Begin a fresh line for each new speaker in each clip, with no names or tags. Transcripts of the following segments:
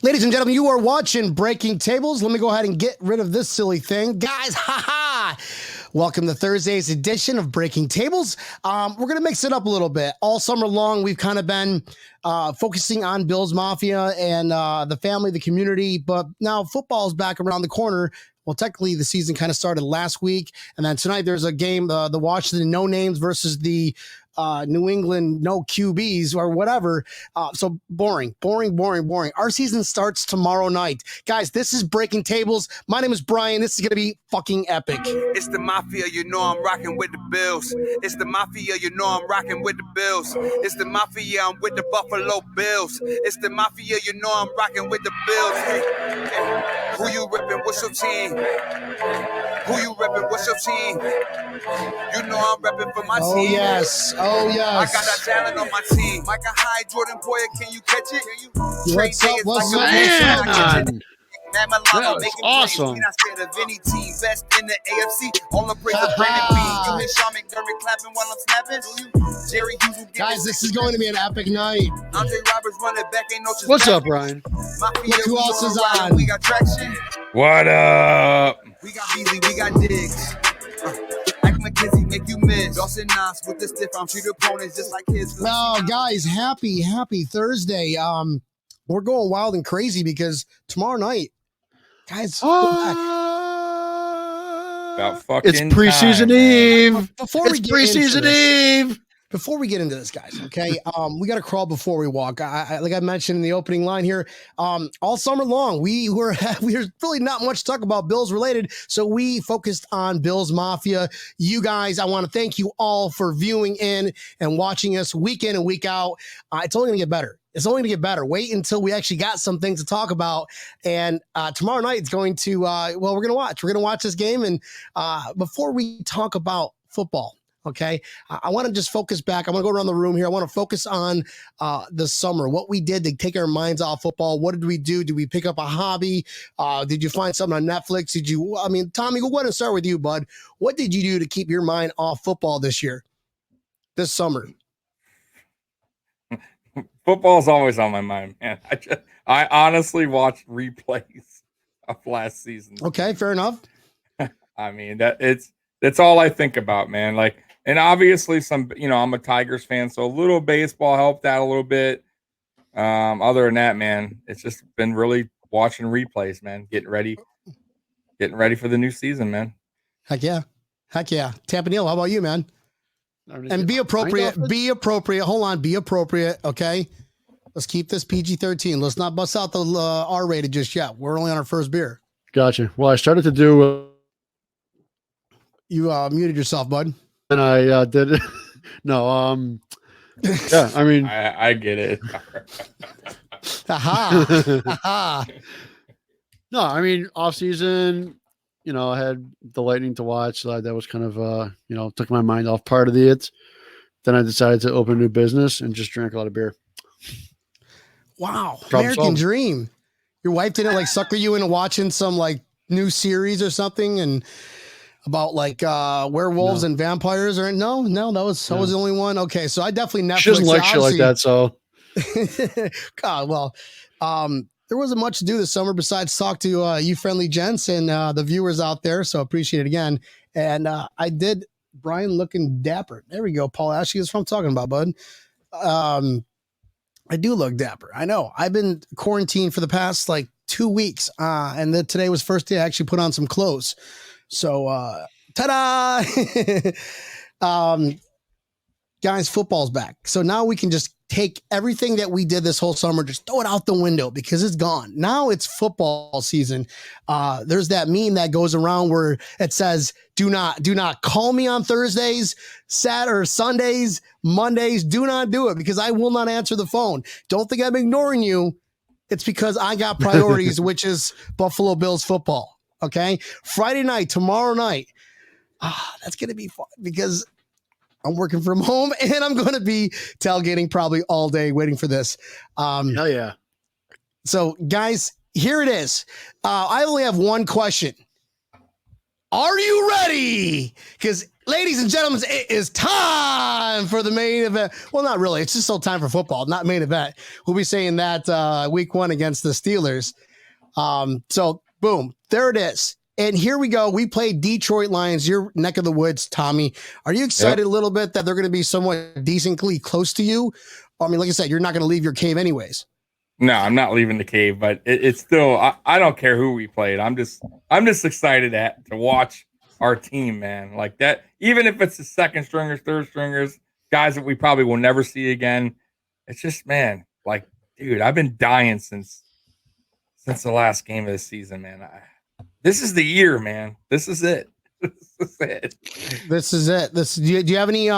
Ladies and gentlemen, you are watching Breaking Tables. Let me go ahead and get rid of this silly thing. Guys, welcome to Thursday's edition of Breaking Tables. We're going to mix it up a little bit. All summer long, we've kind of been focusing on Bills Mafia and the family, the community, but now football is back around the corner. Well, technically, the season kind of started last week, and then tonight there's a game, the Washington No Names versus the New England No QBs or whatever. So boring. Our season starts tomorrow night. Guys, this is Breaking Tables. My name is Brian. This is going to be fucking epic.
It's the Mafia, you know I'm rocking with the Bills. It's the Mafia, you know I'm rocking with the Bills. It's the Mafia, I'm with the Buffalo Bills. It's the Mafia, you know I'm rocking with the Bills. Hey, who you ripping? What's your team? Who you ripping? What's your team? You know I'm repping for my team.
Yes. Oh, yes.
I got that talent on my team. Micah High, Jordan Boyer, can you catch it?
What's up, man?
That was awesome.
Not scared of any team. Best in the AFC. All the praise of Brandon Bean. You hear Sean McDermott clapping while I'm snapping? Jerry Hughes will get
Guys, this is going to be an epic night.
Andre Roberts running back. Ain't no
What's up, Ryan?
Look who else is on.
We got traction.
What up?
We got Beasley. We got Diggs. McKenzie make you miss. Dawson Knox with the stiff arm treat opponents just like his.
No, guys, happy Thursday. We're going wild and crazy because tomorrow night, guys,
About fucking
it's preseason eve.
Before we get into this, guys, okay, we got to crawl before we walk. Like I mentioned in the opening line here, all summer long, we were really not much to talk about Bills related, so we focused on Bills Mafia. You guys, I want to thank you all for viewing in and watching us week in and week out. It's only going to get better. It's only going to get better. Wait until we actually got some things to talk about. And tomorrow night, it's going to, we're going to watch. We're going to watch this game. And before we talk about football, okay, I want to just focus back. I want to go around the room here. I want to focus on the summer, what we did to take our minds off football. What did we do? Did we pick up a hobby? Did you find something on Netflix? Tommy, go ahead and start with you, bud. What did you do to keep your mind off football this summer?
Football's always on my mind, man. I honestly watched replays of last season.
Okay, fair enough.
I mean, that's all I think about, man. Like, and obviously I'm a Tigers fan, so a little baseball helped out a little bit. Other than that, man, it's just been really watching replays, man. Getting ready for the new season, man.
Heck yeah. Tampa Neal, how about you, man? And be appropriate. Hold on. Be appropriate. Okay. Let's keep this PG-13. Let's not bust out the R-rated just yet. We're only on our first beer.
Gotcha. Well, I started to do.
You muted yourself, bud.
And I did it. No. Yeah. I mean,
I get it.
Aha.
No, I mean, off season. I had the Lightning to watch. So that was kind of, took my mind off part of it. Then I decided to open a new business and just drank a lot of beer.
Wow. American dream. Your wife didn't sucker you into watching some new series or something and about werewolves and vampires or no, that was the only one. Okay. So I definitely Netflix.
She doesn't like shit like that. So.
God, well, there wasn't much to do this summer besides talk to you friendly gents and the viewers out there. So appreciate it again. And I did Brian looking dapper. There we go. Paul Ashley is what I'm talking about, bud. I do look dapper. I know. I've been quarantined for the past 2 weeks. And then today was first day I actually put on some clothes. So ta-da! Guys, football's back. So now we can just take everything that we did this whole summer, just throw it out the window because it's gone. Now it's football season. There's that meme that goes around where it says, do not call me on Thursdays, Saturdays, Sundays, Mondays. Do not do it because I will not answer the phone. Don't think I'm ignoring you. It's because I got priorities, which is Buffalo Bills football. Okay. Friday night, tomorrow night. That's going to be fun because I'm working from home and I'm going to be tailgating probably all day waiting for this.
Hell yeah.
So guys, here it is. I only have one question. Are you ready? Because, ladies and gentlemen, it is time for the main event. Well, not really. It's just still time for football, not main event. We'll be saying that week 1 against the Steelers. So, boom, there it is. And here we go. We play Detroit Lions, your neck of the woods, Tommy. Are you excited a little bit that they're going to be somewhat decently close to you? I mean, like I said, you're not going to leave your cave anyways.
No, I'm not leaving the cave, but it's still. I don't care who we played. I'm just excited to watch our team, man. Like that, even if it's the second stringers, third stringers, guys that we probably will never see again. It's just, man, like, dude, I've been dying since the last game of the season, man. This is the year, man. This is it. This is it.
Do you have any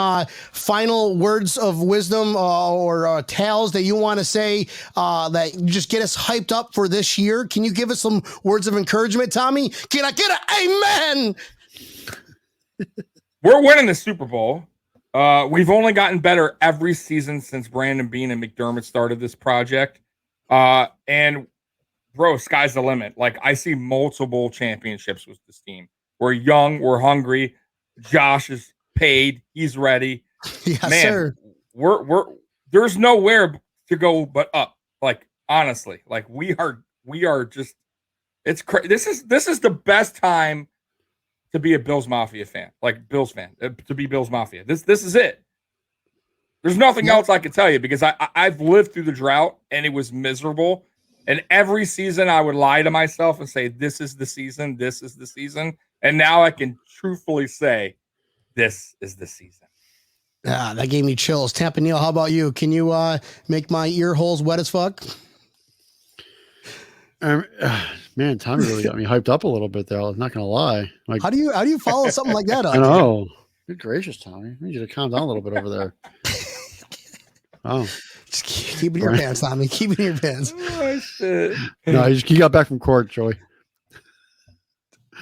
final words of wisdom or tales that you want to say that just get us hyped up for this year? Can you give us some words of encouragement, Tommy? Can I get an amen?
We're winning the Super Bowl. We've only gotten better every season since Brandon Beane and McDermott started this project. And bro, sky's the limit. Like, I see multiple championships with this team. We're young. We're hungry. Josh is paid. He's ready.
Yes,
man,
sir.
There's nowhere to go but up. Like, honestly, like we are just, it's crazy. This is the best time to be a Bills Mafia fan, like Bills fan, to be Bills Mafia. This is it. There's nothing else I can tell you because I've lived through the drought and it was miserable. And every season I would lie to myself and say, this is the season. This is the season. And now I can truthfully say, this is the season.
That gave me chills. Tampa Neil, how about you? Can you make my ear holes wet as fuck?
Man, Tommy really got me hyped up a little bit there. I'm not going to lie. Like,
how do you follow something like that up?
I know. Good gracious, Tommy. I need you to calm down a little bit over there. Oh.
Just keep it in your pants, Tommy. Keep it in your pants.
Oh, shit.
No, he got back from court, Joey.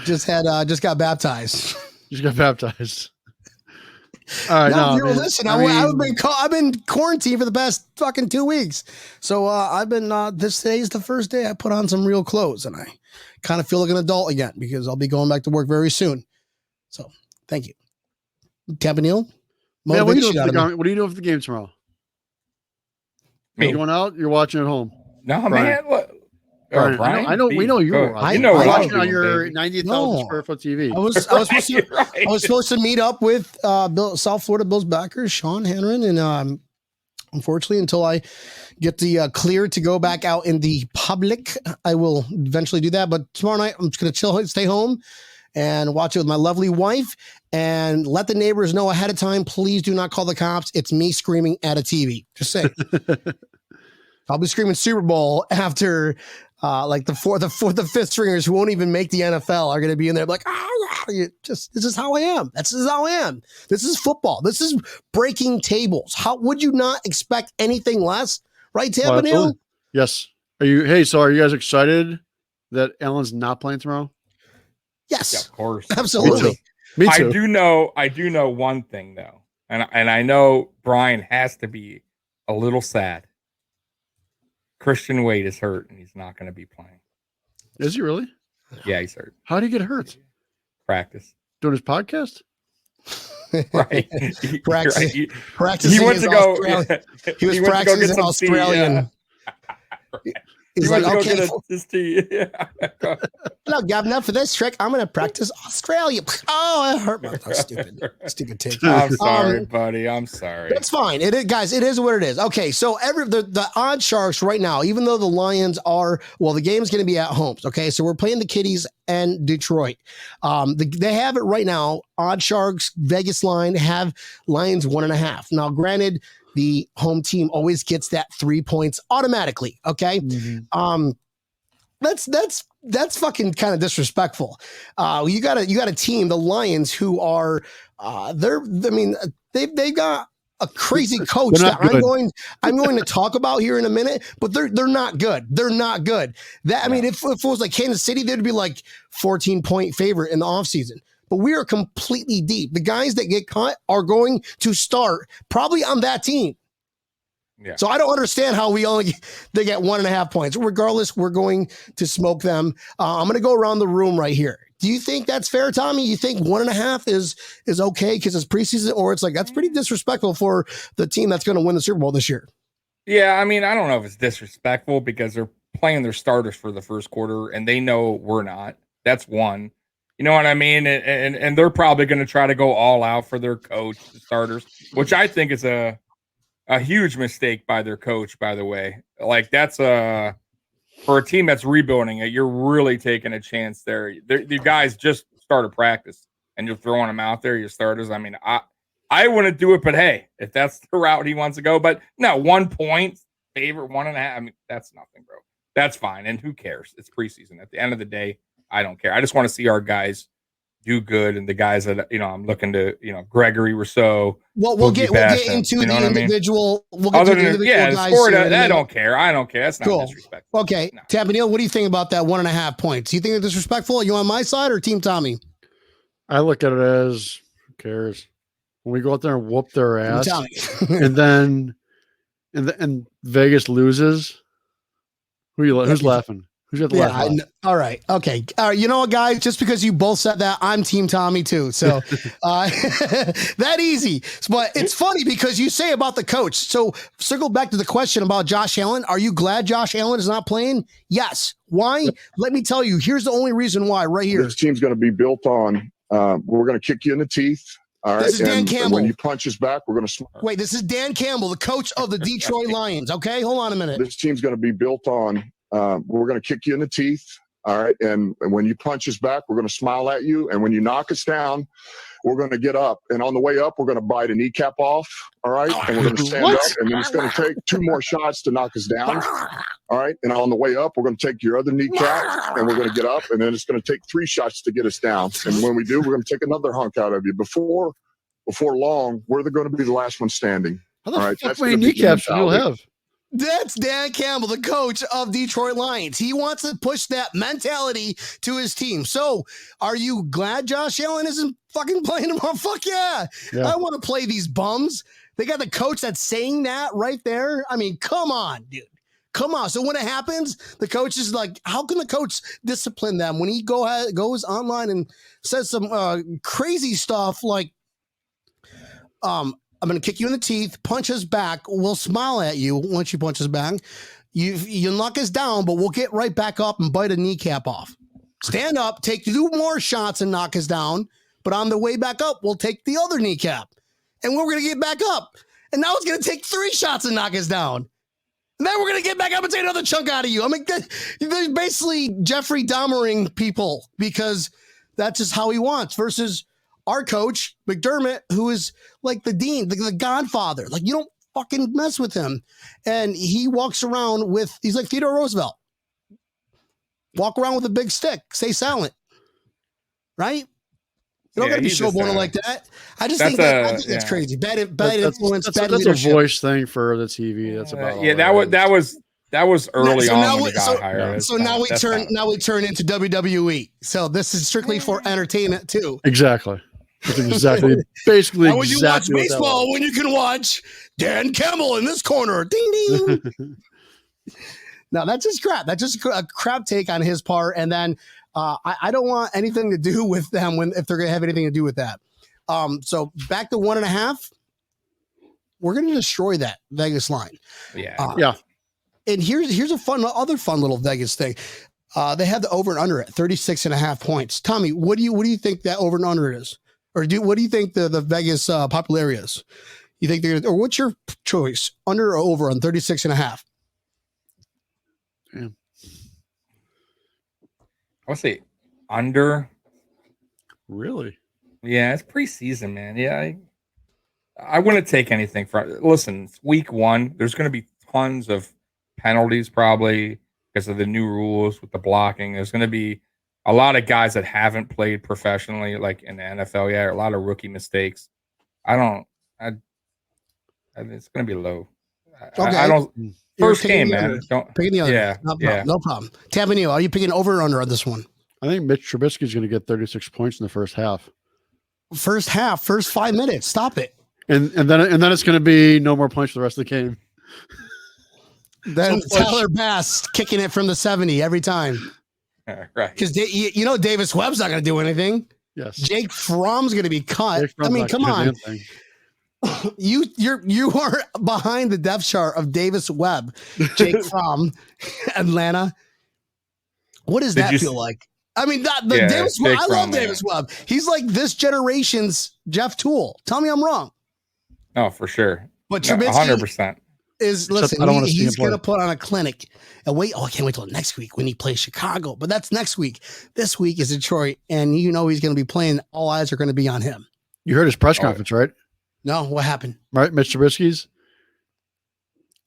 Just got baptized.
Just got baptized. All right,
listen, I've been quarantined for the past fucking 2 weeks. So I've been this today's the first day I put on some real clothes and I kind of feel like an adult again because I'll be going back to work very soon. So thank you. Tampa Neil?
Man, what are you doing for the game tomorrow?
Me.
You going out? You're watching at home?
No,
Brian.
man. What?
Brian, I know. We know you were.
You know,
watching on your 90,000 square foot TV.
I was supposed to meet up with South Florida Bills backers Sean Hanron, and unfortunately, until I get the clear to go back out in the public, I will eventually do that. But tomorrow night, I'm just gonna chill, stay home, and watch it with my lovely wife, and let the neighbors know ahead of time. Please do not call the cops. It's me screaming at a TV. Just saying. I'll be screaming Super Bowl after. Like the fifth stringers who won't even make the NFL are going to be in there like, this is how I am. This is how I am. This is football. This is breaking tables. How would you not expect anything less? Right, Tampa Neil?
Yes. Are you guys excited that Allen's not playing tomorrow?
Yes.
Yeah, of course.
Absolutely.
Me too.
I do know one thing though. And I know Brian has to be a little sad. Christian Wade is hurt and he's not going to be playing.
Is he really?
Yeah, he's hurt.
How did he get hurt?
Practice.
Doing his podcast?
Right.
Practicing.
He went to go.
He was practicing as an Australian.
Right.
He's like, okay. Look, I've enough for this trick. I'm going to practice Australia. Oh, I hurt my stupid take.
I'm sorry, buddy. I'm sorry.
That's fine. It is, guys. It is what it is. Okay, so the odd sharks right now, even though the Lions are, well, the game's going to be at home. Okay, so we're playing the Kitties and Detroit. They have it right now. Odd sharks, Vegas line have Lions 1.5. Now, granted, the home team always gets that 3 points automatically. Okay. Mm-hmm. That's fucking kind of disrespectful. You got a team, the Lions, who are, they've got a crazy coach that I'm going to talk about here in a minute, but they're not good. They're not good. I mean, if it was like Kansas City, they'd be like 14-point favorite in the offseason. But we are completely deep. The guys that get cut are going to start probably on that team. Yeah. So I don't understand how they get 1.5 points. Regardless, we're going to smoke them. I'm going to go around the room right here. Do you think that's fair, Tommy? You think 1.5 is okay because it's preseason, or it's like that's pretty disrespectful for the team that's going to win the Super Bowl this year?
Yeah, I mean, I don't know if it's disrespectful because they're playing their starters for the first quarter and they know we're not. That's one. You know what I mean? And they're probably going to try to go all out for their coach, the starters, which I think is a huge mistake by their coach, by the way. Like, that's for a team that's rebuilding it, you're really taking a chance there. The guys just started practice and you're throwing them out there, your starters. I mean, I wouldn't do it, but hey, if that's the route he wants to go, but no, 1 point, favorite 1.5. I mean, that's nothing, bro. That's fine. And who cares? It's preseason. At the end of the day, I don't care. I just want to see our guys do good, and the guys that I'm looking to, Gregory Rousseau.
Well, we'll get into the individual. We'll get to the individual guys.
I don't care. That's not disrespectful.
Okay, no. Tapanil, what do you think about that 1.5 points? Do you think it's disrespectful? Are you on my side or Team Tommy?
I look at it as who cares when we go out there and whoop their ass, and then and Vegas loses. Who's laughing? Who's got the laugh?
All right. Okay. All right. You know what, guys? Just because you both said that, I'm Team Tommy too. So that easy. But it's funny because you say about the coach. So circle back to the question about Josh Allen. Are you glad Josh Allen is not playing? Yes. Why? Let me tell you. Here's the only reason why. Right here.
This team's going to be built on. We're going to kick you in the teeth. All right.
This is Dan Campbell.
When you punch us back, we're going to.
Wait. This is Dan Campbell, the coach of the Detroit Lions. Okay. Hold on a minute.
This team's going to be built on. We're going to kick you in the teeth. All right. And when you punch us back, we're going to smile at you. And when you knock us down, we're going to get up. And on the way up, we're going to bite a kneecap off. All right. And we're going to stand up. And then it's going to take 2 more shots to knock us down. All right. And on the way up, we're going to take your other kneecap and we're going to get up. And then it's going to take 3 shots to get us down. And when we do, we're going to take another hunk out of you. Before long, we're going to be the last one standing.
How the fuck many kneecaps you'll have?
That's Dan Campbell, the coach of Detroit Lions. He wants to push that mentality to his team. So are you glad Josh Allen isn't fucking playing tomorrow? Fuck yeah. I want to play these bums. They got the coach that's saying that right there. I mean, come on, dude. Come on. So when it happens, the coach is like, how can the coach discipline them when he goes online and says some crazy stuff like, I'm going to kick you in the teeth, punch us back. We'll smile at you once you punch us back. You'll knock us down, but we'll get right back up and bite a kneecap off. Stand up, take 2 more shots and knock us down. But on the way back up, we'll take the other kneecap. And we're going to get back up. And now it's going to take 3 shots and knock us down. And then we're going to get back up and take another chunk out of you. I mean, they're basically Jeffrey Dahmering people because that's just how he wants versus our coach, McDermott, who is like the dean, the godfather. Like, you don't fucking mess with him. And he walks around he's like Theodore Roosevelt. Walk around with a big stick. Stay silent. Right? You don't got to be showboating like that. I just think that's crazy. Bad influence. Bad
leadership.
That's
a voice thing for the TV. That's about all.
That was early on when he got hired.
So now we turn into WWE. So this is strictly for entertainment too.
Exactly. That's exactly. Basically,
now when you watch baseball, when you can watch Dan Campbell in this corner, ding ding. No, that's just crap. That's just a crap take on his part. And then I don't want anything to do with them if they're going to have anything to do with that. So back to 1.5. We're going to destroy that Vegas line.
Yeah.
And here's a other fun little Vegas thing. They have the over and under at 36.5 points. Tommy, what do you think that over and under is? Or what do you think the Vegas popularity is? You think they're or what's your choice? Under or over on 36.5?
Yeah.
I'll say under.
Really?
Yeah, it's preseason, man. Yeah, I wouldn't take anything from it. Listen, it's week 1. There's going to be tons of penalties probably because of the new rules with the blocking. There's going to be a lot of guys that haven't played professionally, like in the NFL yet, a lot of rookie mistakes. It's going to be low.
Okay.
I don't. First game, man.
Picking the other.
Yeah.
No problem. Tabanil, are you picking over or under on this one?
I think Mitch Trubisky is going to get 36 points in the first half.
First 5 minutes. Stop it.
And then it's going to be no more points for the rest of the game.
Then Tyler Bass kicking it from the 70 every time.
Right.
Because Davis Webb's not going to do anything.
Yes.
Jake Fromm's going to be cut.
Jake
I
Fromm's
mean,
not
come
gonna do
on.
anything.
You are behind the depth chart of Davis Webb, Jake Fromm, Atlanta. What does that feel like? I mean, Davis Webb. I love Davis Webb. He's like this generation's Jeff Toole. Tell me I'm wrong.
Oh, for sure.
But Trubisky
100%.
is listen. He's going to put on a clinic and wait. Oh, I can't wait till next week when he plays Chicago. But that's next week. This week is Detroit, and he's going to be playing. All eyes are going to be on him.
You heard his press conference, right?
No, what happened?
Right, Mitch Trubisky's.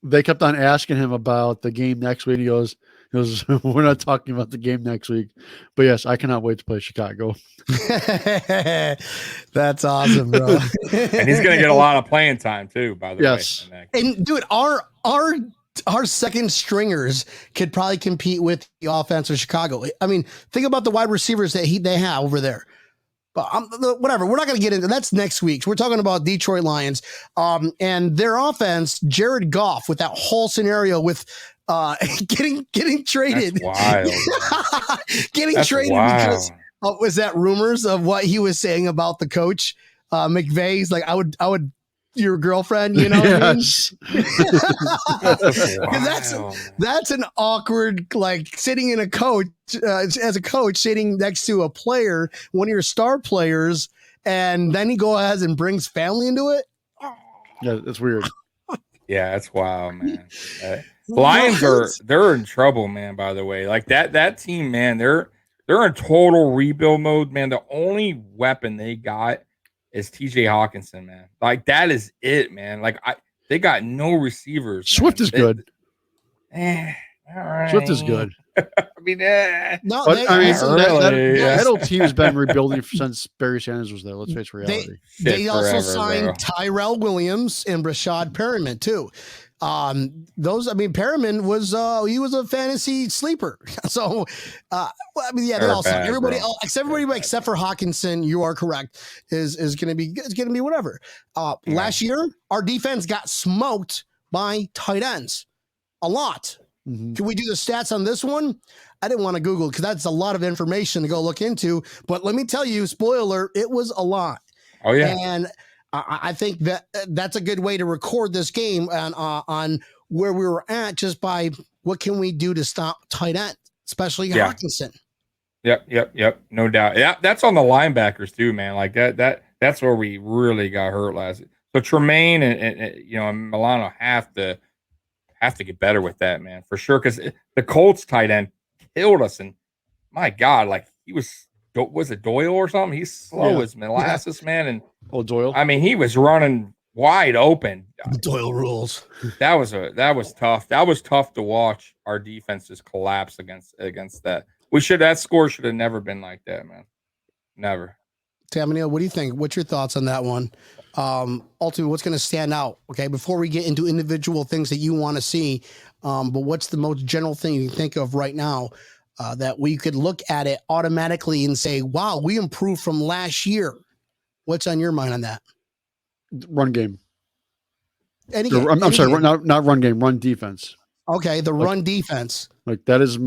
They kept on asking him about the game next week. He goes, we're not talking about the game next week. But yes, I cannot wait to play Chicago.
That's awesome, bro.
And he's going to get a lot of playing time too, by the way.
And dude, our second stringers could probably compete with the offense of Chicago. I mean, think about the wide receivers that they have over there. But whatever, we're not going to get into that's next week. We're talking about Detroit Lions and their offense. Jared Goff with that whole scenario with getting traded.
That's wild.
That's traded wild. Because was that rumors of what he was saying about the coach McVay? He's like, I would your girlfriend, you know?
Yes.
That's an awkward, like sitting in a coach as a coach sitting next to a player, one of your star players, and then he goes ahead and brings family into it.
Yeah, it's weird.
Yeah, that's wild, man. Lions they're in trouble, man. By the way, like that team, man, they're in total rebuild mode, man. The only weapon they got is TJ Hawkinson, man. Like that is it, man. Like they got no receivers.
Swift is good.
All right.
Swift is good.
I mean,
no,
but
that
whole team has been rebuilding since Barry Sanders was there. Let's face reality.
They also signed Tyrell Williams and Rashad Perriman too. Perriman was he was a fantasy sleeper. So they all signed. Everybody else, except for Hawkinson, you are correct, is gonna be whatever. Last year, our defense got smoked by tight ends a lot.
Mm-hmm.
Can we do the stats on this one? I didn't want to Google because that's a lot of information to go look into. But let me tell you, spoiler, it was a lot.
Oh yeah,
and I think that's a good way to record this game on where we were at, just by what can we do to stop tight end, especially Hawkinson.
Yep. No doubt. Yeah, that's on the linebackers too, man. Like that's where we really got hurt last. So Tremaine and Milano have to get better with that, man, for sure. Because the Colts tight end killed us, and my God, like he was it Doyle or something? He's slow as molasses, man. And
Doyle.
I mean, he was running wide open.
Doyle rules.
That was tough. That was tough to watch. Our defense just collapse against that. That score should have never been like that, man. Never.
Tamanil, what do you think? What's your thoughts on that one? Ultimately, what's going to stand out? Okay, before we get into individual things that you want to see, but what's the most general thing you can think of right now that we could look at it automatically and say, wow, we improved from last year? What's on your mind on that?
Run game.
I'm
sorry, not run game, run defense.
Okay, run defense.
Like that is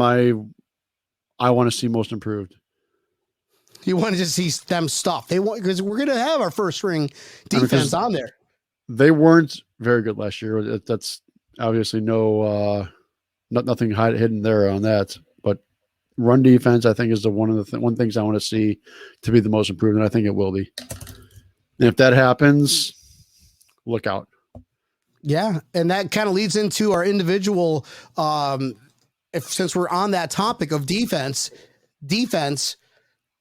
I want to see most improved.
You want to just see them stuff. They want, because we're going to have our first string defense on there.
They weren't very good last year. That's obviously nothing hidden there on that. But run defense, I think, is one of the things I want to see to be the most improved, and I think it will be. And if that happens, look out. Yeah,
and that kind of leads into our individual. Since we're on that topic of defense.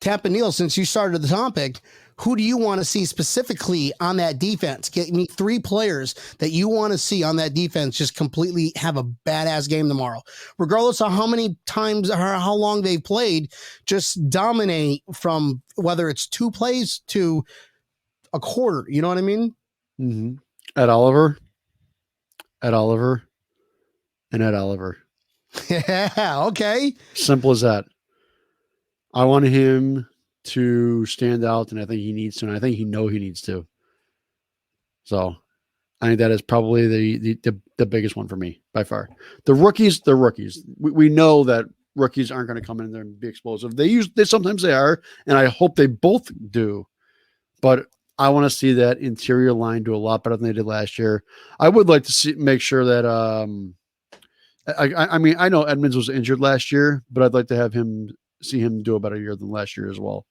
Tampa Neal, since you started the topic, who do you want to see specifically on that defense? Get me 3 players that you want to see on that defense just completely have a badass game tomorrow, regardless of how many times or how long they've played. Just dominate from whether it's 2 plays to a quarter. You know what I mean?
Mm-hmm. Ed Oliver, and Ed Oliver.
Yeah. Okay.
Simple as that. I want him to stand out, and I think he needs to, and I think he needs to. So I think that is probably the biggest one for me by far. The rookies, they're rookies. We know that rookies aren't going to come in there and be explosive. They sometimes they are, and I hope they both do. But I want to see that interior line do a lot better than they did last year. I would like to make sure that I mean, I know Edmonds was injured last year, but I'd like to see him do a better year than last year as well.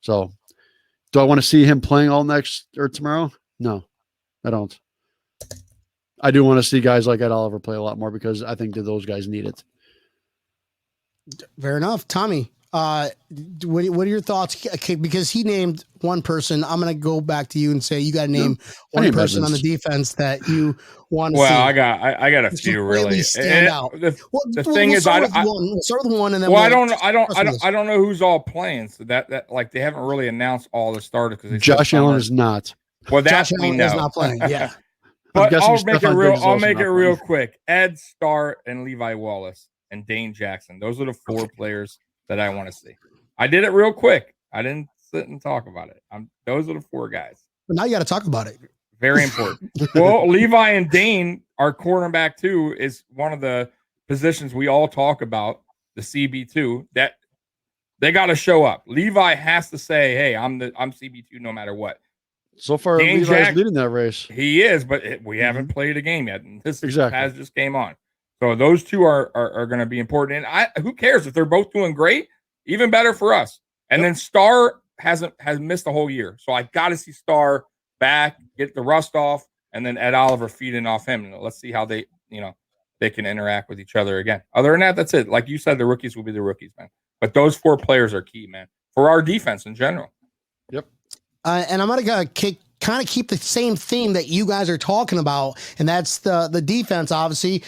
So, do I want to see him playing all next or tomorrow? No, I don't. I do want to see guys like Ed Oliver play a lot more because I think that those guys need it.
Fair enough. Tommy, what are your thoughts? Okay, because he named one person. I'm going to go back to you and say you got to name one person on the defense that you want to see.
Well, I got a few really
stand out.
The thing is,
we'll start with one, and then
I don't know who's all playing. So that like they haven't really announced all the starters because
Josh Allen is not.
Well, that
Josh Allen is not playing. Yeah.
But I'll make it real quick. Ed Starr and Levi Wallace and Dane Jackson. Those are the 4 players that I want to see. I did it real quick. I didn't sit and talk about it. Those are the 4 guys.
But now you got to talk about it.
Very important. Well, Levi and Dane, our cornerback too, is one of the positions we all talk about, the CB2, that they got to show up. Levi has to say, hey, I'm CB2 no matter what.
So far, Levi's leading that race.
He is, but we haven't played a game yet. And this has just came on. So those 2 are going to be important. And who cares if they're both doing great? Even better for us. And then Starr has missed a whole year. So I got to see Starr back, get the rust off, and then Ed Oliver feeding off him. And let's see how they can interact with each other again. Other than that, that's it. Like you said, the rookies will be the rookies, man. But those 4 players are key, man, for our defense in general.
Yep.
And I'm going to kind of keep the same theme that you guys are talking about, and that's the defense, obviously.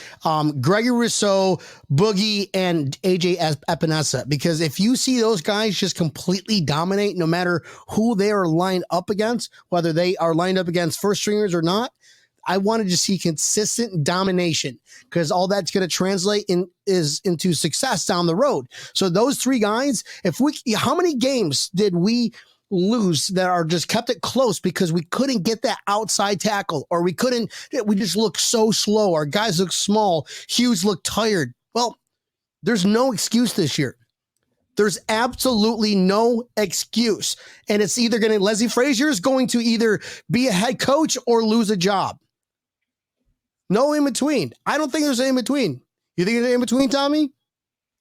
Gregory Rousseau, Boogie, and AJ Epinesa. Because if you see those guys just completely dominate, no matter who they are lined up against, whether they are lined up against first stringers or not, I wanted to see consistent domination, because all that's going to translate into success down the road. So those 3 guys, how many games did we lose that are just kept it close because we couldn't get that outside tackle, or we just look so slow. Our guys look small. Hughes looked tired. Well, there's no excuse this year. There's absolutely no excuse. And it's either Leslie Frazier is going to either be a head coach or lose a job. No in between. I don't think there's an in between. You think there's an in between, Tommy?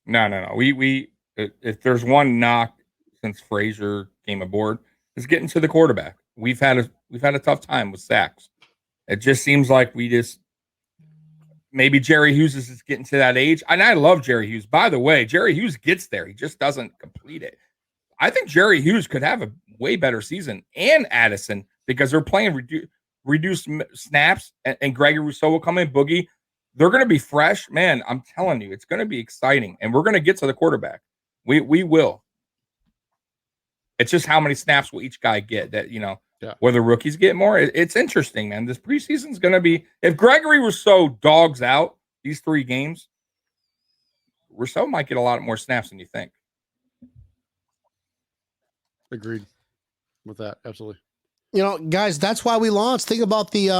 No. We if there's one knock since Frazier came aboard, is getting to the quarterback. We've had a tough time with sacks. It just seems like maybe Jerry Hughes is getting to that age. And I love Jerry Hughes. By the way, Jerry Hughes gets there. He just doesn't complete it. I think Jerry Hughes could have a way better season, and Addison, because they're playing reduced snaps, and Gregory Rousseau will come in, Boogie. They're going to be fresh. Man, I'm telling you, it's going to be exciting. And we're going to get to the quarterback. We will. It's just how many snaps will each guy get that, whether rookies get more. It's interesting, man. This preseason is going to be, if Gregory Rousseau dogs out these 3 games, Rousseau might get a lot more snaps than you think.
Agreed with that. Absolutely.
Guys, that's why we launched. Think about the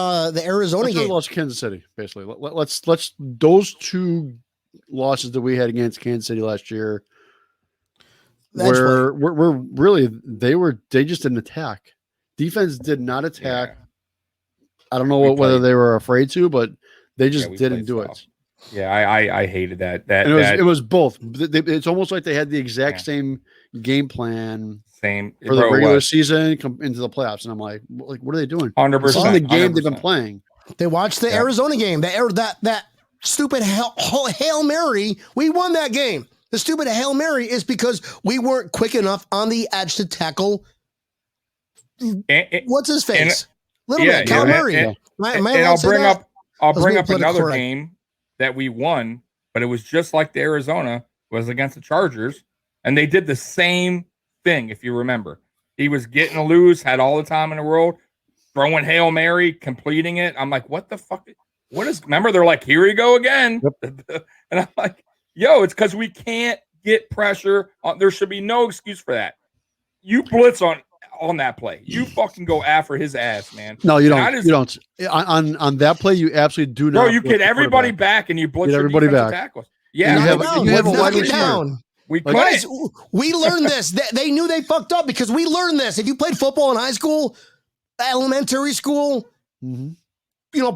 Arizona game.
We lost Kansas City, basically. Let's those 2 losses that we had against Kansas City last year, where we're really they just didn't attack. Defense did not attack. Yeah. I don't know whether they were afraid to, but they just didn't do it.
Yeah, I hated that.
It was both. It's almost like they had the exact same game plan.
Same
for the regular season, come into the playoffs, and I'm like, what are they doing?
100%.
The game 100%. They've been playing.
They watched the Arizona game. That stupid Hail Mary. We won that game. The stupid Hail Mary is because we weren't quick enough on the edge to tackle. What's his face? Cal Murray.
I'll bring up another game that we won, but it was just like the Arizona was against the Chargers, and they did the same thing. If you remember, he was getting loose, had all the time in the world, throwing Hail Mary, completing it. I'm like, what the fuck? Remember, they're like, here we go again. Yep. And I'm like, yo, it's because we can't get pressure on. There should be no excuse for that. You blitz on that play. You fucking go after his ass, man.
No, you don't. You don't. On that play, you absolutely do not.
Bro, you get everybody back and you blitz everybody back. Tackles. Yeah,
You
knock
have-
it down.
you have
Let's
a wide
knock it
receiver.
down.
we
Like,
couldn't.
Guys, we learned this. They knew they fucked up because we learned this. If you played football in high school, elementary school,
Mhm.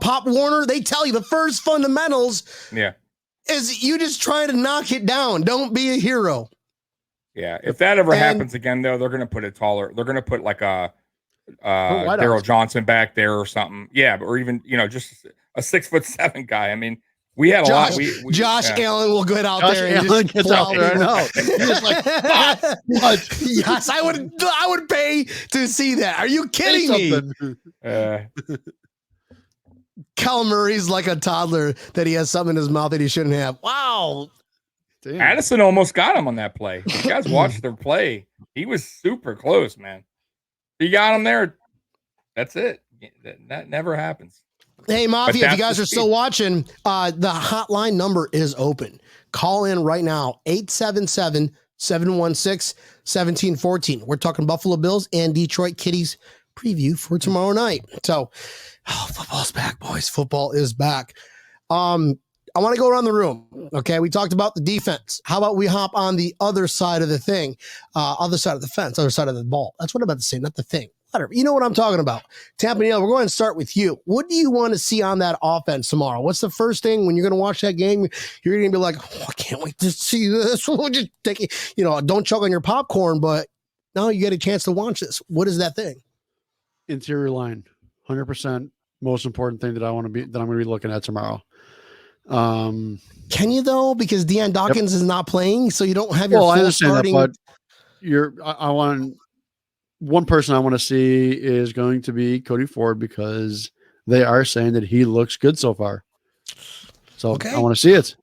Pop Warner, they tell you the first fundamentals
Yeah.
is you just try to knock it down. Don't be a hero.
Yeah. If that ever
And-
happens again, though, they're going to put it taller. They're going to put like a
wideouts.
Daryl Johnson back there or something. Yeah. Or even, just a 6'7" guy. I mean, we had a lot.
Josh
yeah.
Allen will get out
Josh
there and
Allen
just
gets out
plow
there. I
people.
know. He's like, "Fuck, what?"
Yes, I would pay to see that. Are you
Say
kidding me?
something.
Cal Murray's like a toddler that he has something in his mouth that he shouldn't have. Wow.
Damn.
Addison almost got him on that play. You guys watched their play. He was super close, man. He got him there. That's it. That never happens.
Hey, Mafia, if you
that's
guys
the
are still
speed.
watching, the hotline number is open. Call in right now, 877-716-1714. We're talking Buffalo Bills and Detroit Kitties preview for tomorrow night. So, football's back, boys. Football is back. I want to go around the room. Okay, we talked about the defense. How about we hop on the other side of the thing, other side of the fence, other side of the ball. That's what I'm about to say, not the thing. Whatever. You know what I'm talking about. Tampa Neal, we're going to start with you. What do you want to see on that offense tomorrow? What's the first thing when you're going to watch that game? You're going to be like, oh, I can't wait to see this. We'll just take it. Don't choke on your popcorn, but now you get a chance to watch this. What is that thing?
Interior line, 100% most important thing that I'm going to be looking at tomorrow.
Can you though? Because Deion Dawkins is not playing, so you don't have your full
I understand
starting.
that, but I want one person I want to see is going to be Cody Ford because they are saying that he looks good so far. So
Okay.
I want to see it.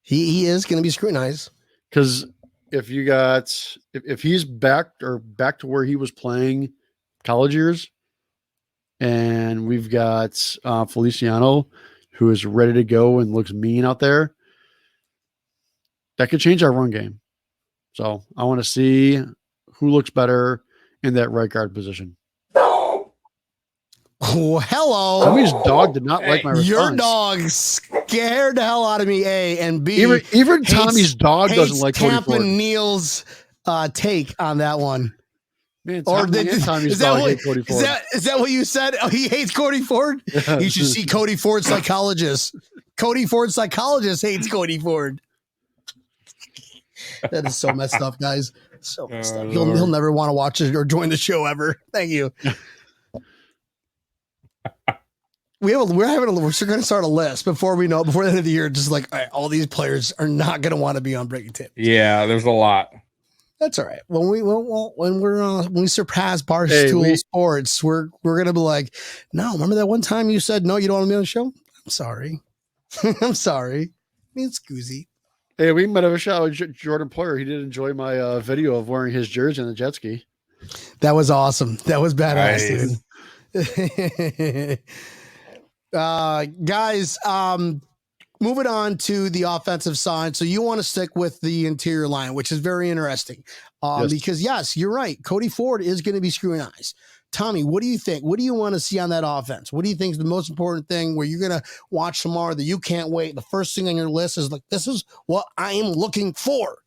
He is going to be scrutinized.
Because if he's back to where he was playing college years, and we've got Feliciano, who is ready to go and looks mean out there, that could change our run game. So I want to see who looks better in that right guard position.
Oh, hello.
Tommy's dog did not like my response.
Your dog scared the hell out of me, A, and B.
Even Tommy's dog doesn't like Cody
Tampa
Ford.
Neal's take on that one.
Man,
is
Tommy's
that
dog
what-
hates Cody Ford.
Is that what you said? Oh, he hates Cody Ford? You should see Cody Ford psychologist. Cody Ford psychologist hates Cody Ford. That is so messed up, guys. So messed up. He'll never want to watch it or join the show ever. Thank you. We're going to start a list before the end of the year. Just like all these players are not going to want to be on Breaking Tip.
Yeah, there's a lot.
That's all right. When we surpass Barstool Sports, we're gonna be like, no. Remember that one time you said no, you don't want to be on the show? I'm sorry. I'm sorry. I mean, it's goozy.
Hey, we might have a shot with Jordan Poyer. He did enjoy my video of wearing his jersey on the jet ski.
That was awesome. That was badass,
Nice.
dude. Guys, moving on to the offensive side. So you want to stick with the interior line, which is very interesting.
Yes.
Because yes, you're right. Cody Ford is going to be scrutinized. Tommy, what do you think? What do you want to see on that offense? What do you think is the most important thing where you're going to watch tomorrow that you can't wait? The first thing on your list is like, this is what I am looking for.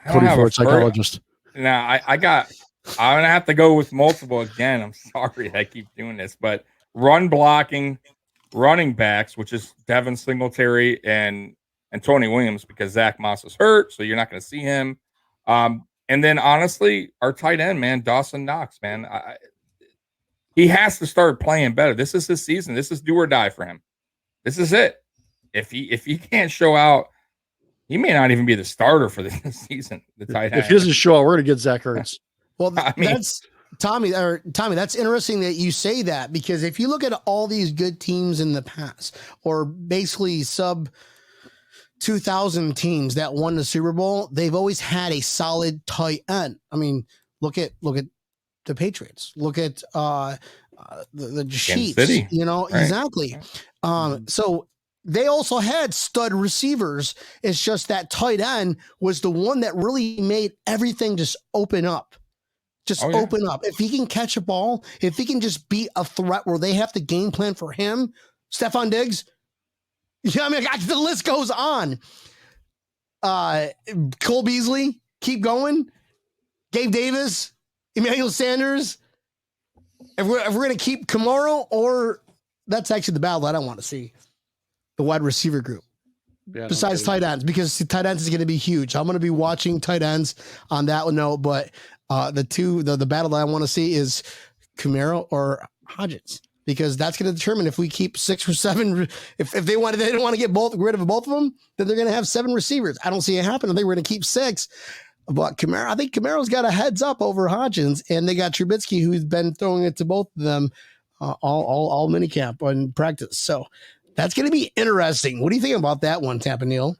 Cody Ford, psychologist.
Now I'm gonna have to go with multiple again. I'm sorry I keep doing this, but run blocking, running backs, which is Devin Singletary and Tony Williams, because Zach Moss is hurt, so you're not going to see him. And then honestly, our tight end, man, Dawson Knox, man, he has to start playing better. This is his season. This is do or die for him. This is it. If he can't show out, he may not even be the starter for this season. The tight end.
If he doesn't show out, we're going to get Zach Ertz.
Well,
I mean-
that's Tommy. That's interesting that you say that, because if you look at all these good teams in the past, or basically sub 2000 teams that won the Super Bowl, they've always had a solid tight end. I mean, look at the Patriots. Look at the Chiefs.
City.
Right. Exactly. So they also had stud receivers. It's just that tight end was the one that really made everything just open up. Open up. If he can catch a ball, if he can just be a threat where they have to game plan for him, Stephon Diggs. Yeah, I mean, the list goes on. Cole Beasley, keep going. Gabe Davis, Emmanuel Sanders. If we're going to keep Camaro, or that's actually the battle that I want to see, the wide receiver group.
Yeah,
Besides tight ends, because tight ends is going to be huge. I'm going to be watching tight ends on that note, but the battle that I want to see is Camaro or Hodges, because that's going to determine if we keep 6 or 7. If they don't want to get rid of both of them, then they're going to have 7 receivers. I don't see it happen. I think we're going to keep 6. But Camaro, I think Camaro's got a heads up over Hodgins, and they got Trubisky, who's been throwing it to both of them all minicamp and practice. So that's going to be interesting. What do you think about that one, Tampa Neal?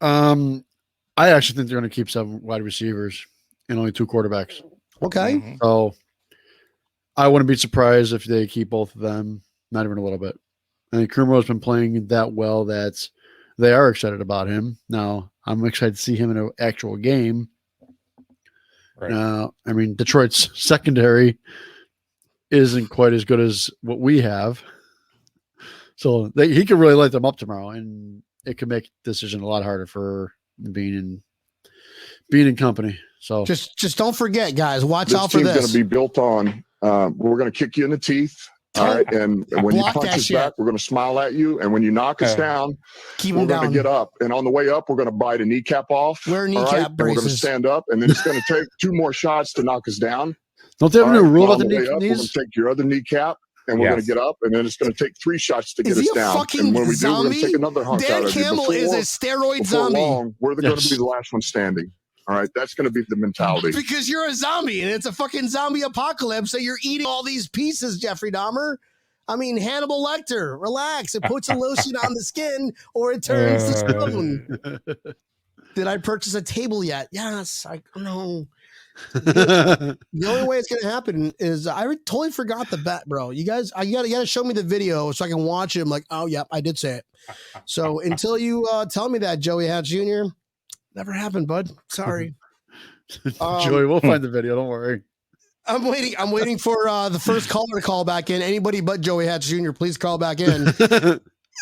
I actually think they're going to keep 7 wide receivers and only 2 quarterbacks.
Okay.
Mm-hmm.
So I wouldn't be surprised if they keep both of them, not even a little bit. I think Kumero's been playing that well that they are excited about him. Now, I'm excited to see him in an actual game.
Right.
I mean, Detroit's secondary isn't quite as good as what we have. So he could really light them up tomorrow, and it could make the decision a lot harder for being in company. So
just don't forget, guys. Watch
This
out for
team's
this.
going to be built on. We're going to kick you in the teeth. All right. And when you
Block
punch
that
us
shit.
back, we're going to smile at you. And when you knock us down,
Keep
we're
them
going to
down.
get up. And on the way up, we're going to bite a kneecap off.
Wear
all
kneecap
right? And we're going to
braces.
stand up. And then it's going to take 2 more shots to knock us down.
don't they have a
All
new
right?
rule
And
about
on
the
way up, we're going
knees?
to take your other kneecap. And we're going to
Yes.
get up. And then it's going to take 3 shots to
Is
get
he
us
a
down.
fucking
And when we do, we're going
zombie?
to take another hunk
Dan
out of you.
Campbell is a steroid
Before
zombie.
long, we're going to
Yes.
be the last one standing. All right. That's going to be the mentality.
Because you're a zombie and it's a fucking zombie apocalypse. So you're eating all these pieces, Jeffrey Dahmer. I mean, Hannibal Lecter, relax. It puts a lotion on the skin or it turns to stone. Did I purchase a table yet? Yes. No. The only way it's going to happen is I totally forgot the bet, bro. You guys, you gotta show me the video so I can watch it. I'm like, oh, yep, I did say it. So until you tell me that, Joey Hatch Jr., never happened, bud. Sorry.
Joey, we'll find the video. Don't worry.
I'm waiting for the first caller to call back in. Anybody but Joey Hatch Jr., please call back in.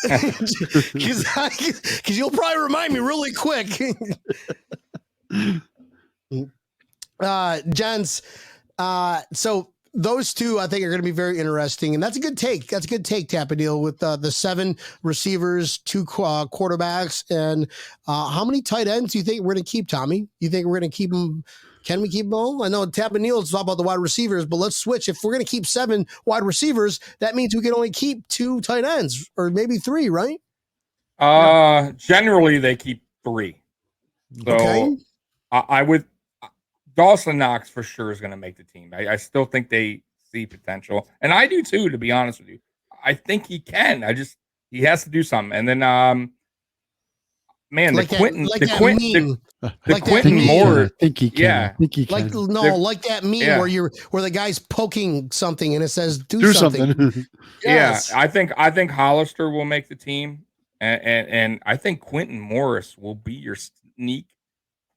Because you'll probably remind me really quick. Gents, so those two I think are going to be very interesting, and that's a good take. That's a good take, Tapadil, with the 7 receivers, 2 quarterbacks, and how many tight ends do you think we're going to keep, Tommy? You think we're going to keep them? Can we keep them all? I know Tapadil is talking about the wide receivers, but let's switch. If we're going to keep 7 wide receivers, that means we can only keep 2 tight ends, or maybe 3, right?
Generally they keep 3. So
Okay.
I would. Dawson Knox for sure is going to make the team. I still think they see potential, and I do too. To be honest with you, I think he can. He has to do something. And then, man,
Like
the
that-
Quentin,
like
the
that
Quentin,
meme.
the
Like that
Quentin
meme.
Moore.
I think he can.
Yeah.
I think he can.
Like that meme
Yeah.
where the guy's poking something and it says
do
something.
something.
Yes.
Yeah, I think Hollister will make the team, and I think Quentin Morris will be your sneak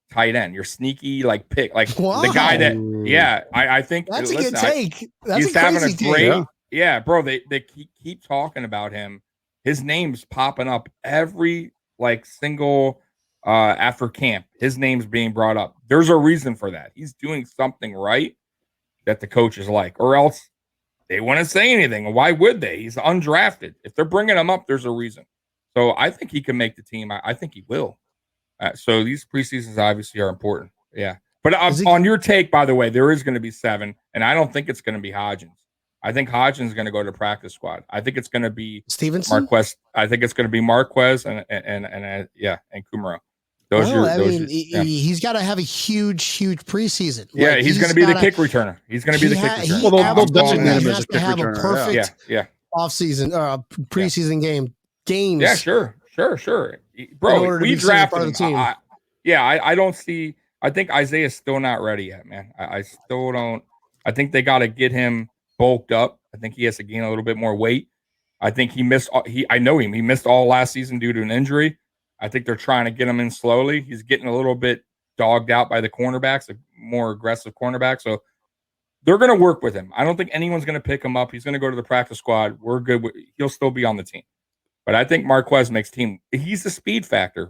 tight end, your sneaky pick, the guy that.
Wow.
Yeah, I think
That's a
listen,
good take. That's
he's
a
having
crazy
a
take.
great. Yeah, bro, they keep talking about him. His name's popping up every single after camp. His name's being brought up. There's a reason for that. He's doing something right that the coaches like, or else they wouldn't say anything. Why would they? He's undrafted. If they're bringing him up, there's a reason. So I think he can make the team. I think he will. So these preseasons obviously are important. Yeah. But on your take, by the way, there is going to be 7, and I don't think it's going to be Hodgins. I think Hodgins is going to go to practice squad. I think it's going to be
Stevenson.
Marquez. I think it's going to be Marquez and Kumaro.
He's got to have a huge
preseason. Yeah, he's going to be the kick returner. He's going to be the kick returner.
Well, they'll designate him as
has
a
to
kick
have a
returner.
perfect
offseason,
preseason games.
Yeah, sure.
In
Bro,
order to
we
be
drafted
part of the
him.
team.
I don't see. I think Isaiah's still not ready yet, man. I still don't. I think they got to get him bulked up. I think he has to gain a little bit more weight. I think he missed. I know him. He missed all last season due to an injury. I think they're trying to get him in slowly. He's getting a little bit dogged out by the cornerbacks, a more aggressive cornerback. So they're going to work with him. I don't think anyone's going to pick him up. He's going to go to the practice squad. We're good. He'll still be on the team. But I think Marquez makes team. He's the speed factor.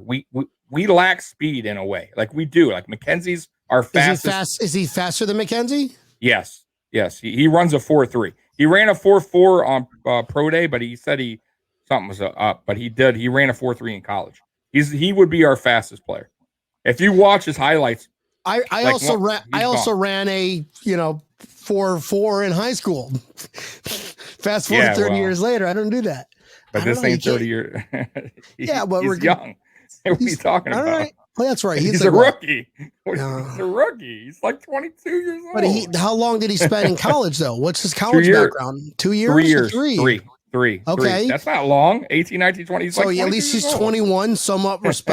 we lack speed in a way. Like we do. Like McKenzie's our fastest.
Is he faster than McKenzie?
Yes. He runs a 4.3. He ran a 4.4 on pro day, but he said something was up. But he ran a 4.3 in college. He would be our fastest player. If you watch his highlights,
I also ran a 4.4 in high school. Fast forward 30 years later, I don't do that.
But this ain't 30 years. But he's young. What are you talking about?
Right. Well, that's right.
He's like, a rookie. He's a rookie. He's like 22 years old.
But how long did he spend in college, though? What's his college background? 2 years?
3 years. Three.
Okay.
That's not long. 18, 19, 20. He's so
at least he's 21, somewhat matured,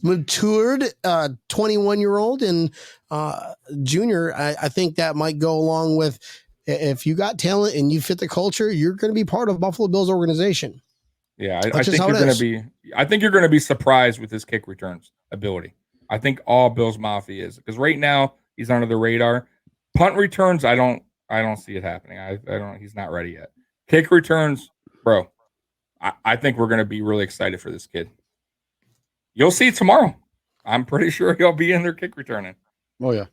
21-year-old and junior. I think that might go along with if you got talent and you fit the culture, you're going to be part of Buffalo Bills organization.
Yeah, I think you're going to be. I think you're going to be surprised with his kick returns ability. I think all Bills Mafia is, because right now he's under the radar. Punt returns, I don't see it happening. I don't. He's not ready yet. Kick returns, bro. I think we're going to be really excited for this kid. You'll see tomorrow. I'm pretty sure he'll be in there kick returning.
Oh yeah.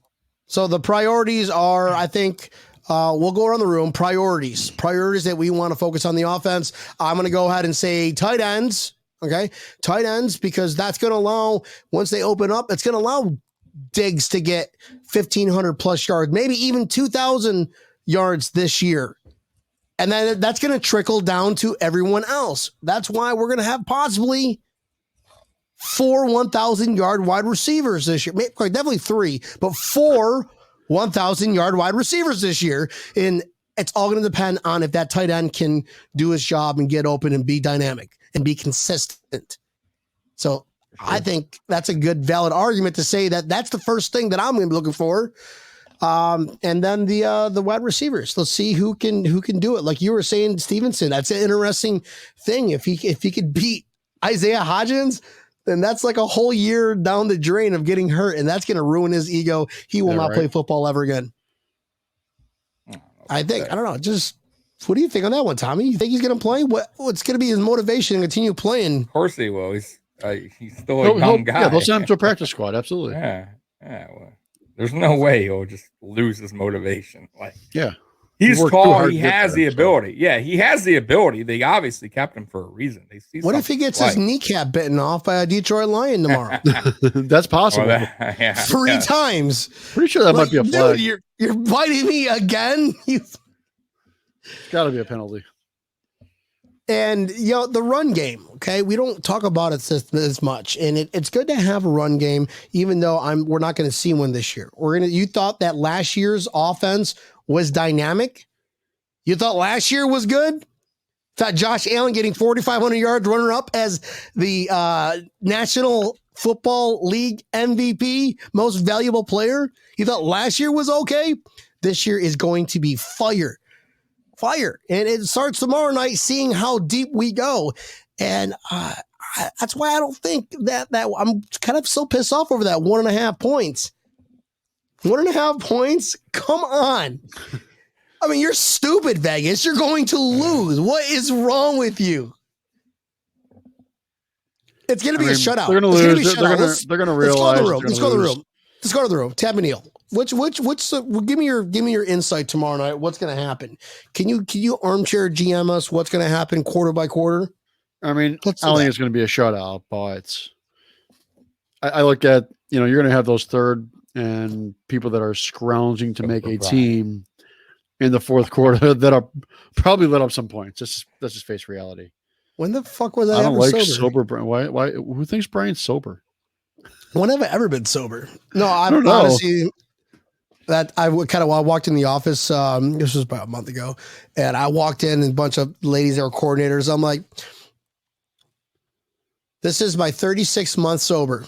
So the priorities are, I think. We'll go around the room. Priorities that we want to focus on the offense. I'm going to go ahead and say tight ends. Okay. Tight ends, because that's going to allow, once they open up, it's going to allow Diggs to get 1,500 plus yards, maybe even 2,000 yards this year. And then that's going to trickle down to everyone else. That's why we're going to have possibly 4 1,000-yard wide receivers this year. Definitely 3, but 4 1,000-yard wide receivers this year. And it's all going to depend on if that tight end can do his job and get open and be dynamic and be consistent. So I think that's a good, valid argument to say that that's the first thing that I'm going to be looking for. And then the wide receivers. Let's see who can do it. Like you were saying, Stevenson, that's an interesting thing. If he could beat Isaiah Hodgins, then that's like a whole year down the drain of getting hurt, and that's going to ruin his ego. He will not play football ever again. I think. I don't know. Just what do you think on that one, Tommy? You think he's going to play? What's going to be his motivation to continue playing?
Of course he will. He's still a young guy.
Yeah, they'll send him to a practice squad. Absolutely.
Yeah. Well, there's no way he'll just lose his motivation. Like,
yeah.
He's tall. He has the ability. Yeah, he has the ability. They obviously kept him for a reason.
What if he gets his kneecap bitten off by a Detroit Lion tomorrow?
That's possible.
3 times.
Pretty sure that might be a flag.
Dude, you're biting me again.
It's got to be a penalty.
And the run game. Okay, we don't talk about it as much, and it's good to have a run game, even though we're not going to see one this year. You thought that last year's offense was dynamic? You thought last year was good? Thought Josh Allen getting 4,500 yards, runner up as the National Football League MVP, most valuable player? You thought last year was okay? This year is going to be fire. And it starts tomorrow night, seeing how deep we go. And that's why I don't think that I'm kind of so pissed off over that 1.5 points. 1.5 points? Come on. I mean, you're stupid, Vegas. You're going to lose. What is wrong with you? It's going to be a shutout.
They're going to lose. They're going to realize.
Let's go to the room. Let's go to the room. Tab and Neil. Give me your insight tomorrow night. What's going to happen? Can you armchair GM us? What's going to happen quarter by quarter?
I mean, I don't think it's going to be a shutout, but I look at, you're going to have those third and people that are scrounging to make a team in the fourth quarter that are probably let up some points. Let's just face reality.
When the fuck was I
don't
ever
like
sober?
Brian. Why? Who thinks Brian's sober?
When have I ever been sober? No, I'm honestly. That I walked in the office. This was about a month ago, and I walked in and a bunch of ladies that were coordinators. I'm like, this is my 36th month sober.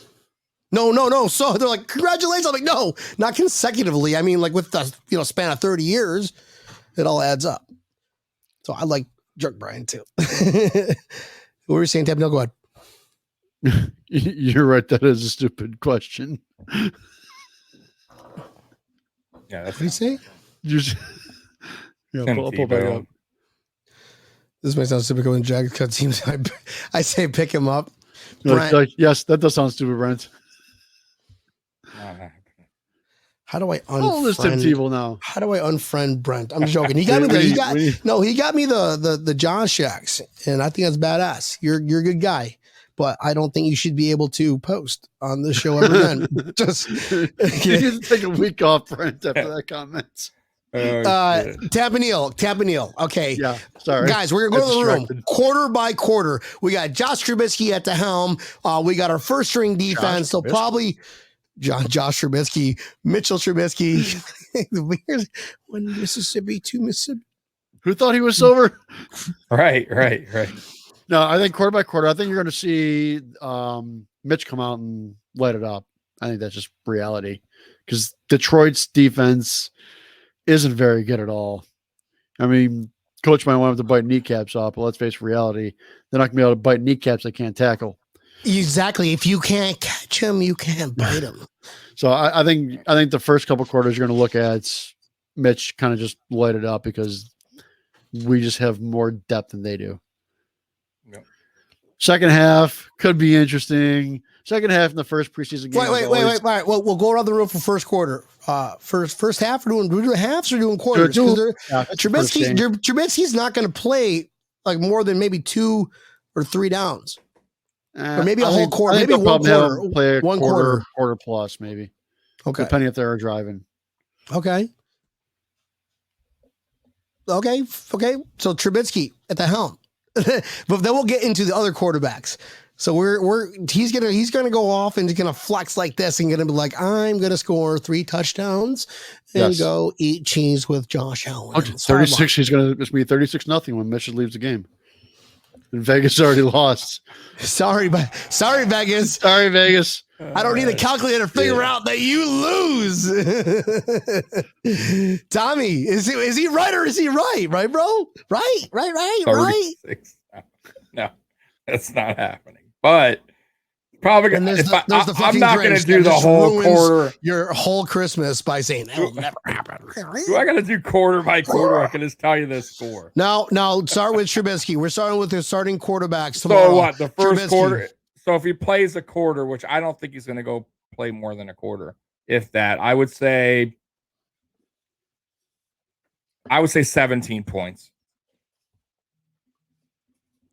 No. So they're like, congratulations. I'm like, no, not consecutively. I mean, like with the span of 30 years, it all adds up. So I like Jerk Brian too. What were you saying, Tab? No, go ahead.
You're right. That is a stupid question.
Yeah, that's
what do you say?
Pull back up.
This might sound typical in Jags cut teams. I say pick him up. Brent.
Yes, that does sound stupid, Brent.
How do I
How old is Tim
unfriend?
Tebow now?
How do I unfriend Brent? I'm joking. He got me he got me the John Shacks, and I think that's badass. You're a good guy, but I don't think you should be able to post on this show ever again. Just
you need to take a week off, Brent, after that comment.
Tapanil. Okay.
Yeah. Sorry.
Guys, we're going to go to the room quarter by quarter. We got Josh Trubisky at the helm. We got our first string defense. So probably Josh Trubisky, Mitchell Trubisky. One Mississippi, two Mississippi.
Who thought he was sober?
Right.
No, I think quarter by quarter, I think you're going to see Mitch come out and light it up. I think that's just reality because Detroit's defense isn't very good at all. I mean, coach might want him to bite kneecaps off, but let's face reality. They're not going to be able to bite kneecaps they can't tackle.
Exactly. If you can't catch him, you can't bite him.
So I think the first couple quarters you're going to look at Mitch kind of just light it up because we just have more depth than they do.
Yep.
Second half could be interesting. Second half in the first preseason game.
Wait. All right. Well, we'll go around the room for first quarter. First half, do we do halves or doing quarters? Trubisky's not going to play like more than maybe 2 or 3 downs. Or maybe a whole quarter. Maybe one quarter.
Play one quarter plus, maybe.
Okay.
Depending if they're driving.
Okay. So Trubisky at the helm. But then we'll get into the other quarterbacks. So he's gonna go off and he's gonna flex like this and gonna be like, I'm gonna score 3 touchdowns and go eat cheese with Josh Allen.
36. It's gonna be 36-0 when Mitchell leaves the game. And Vegas already lost.
Sorry, Vegas.
Sorry, Vegas.
I don't need a calculator to figure out that you lose. Tommy, is he right or is he right? Right, bro? Right.
No, that's not happening. But probably I'm not going to do the whole quarter.
Your whole Christmas by saying that will never happen.
Do I got to do quarter by quarter? I can just tell you the score.
No. Start with Trubisky. We're starting with the starting quarterbacks tomorrow.
So what? The first quarter. So if he plays a quarter, which I don't think he's going to go play more than a quarter, if that, I would say 17 points.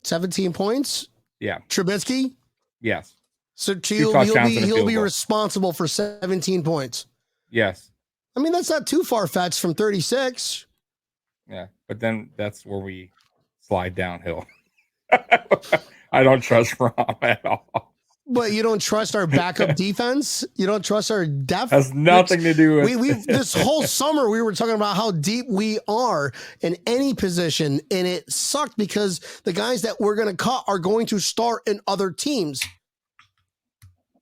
17 points?
Yeah.
Trubisky?
Yes.
So he'll be responsible for 17 points.
Yes.
I mean, that's not too far-fetched from 36.
Yeah, but then that's where we slide downhill. I don't trust Rom at all.
But you don't trust our backup defense? You don't trust our depth?
Has nothing to do with
we've this whole summer we were talking about how deep we are in any position, and it sucked because the guys that we're going to cut are going to start in other teams.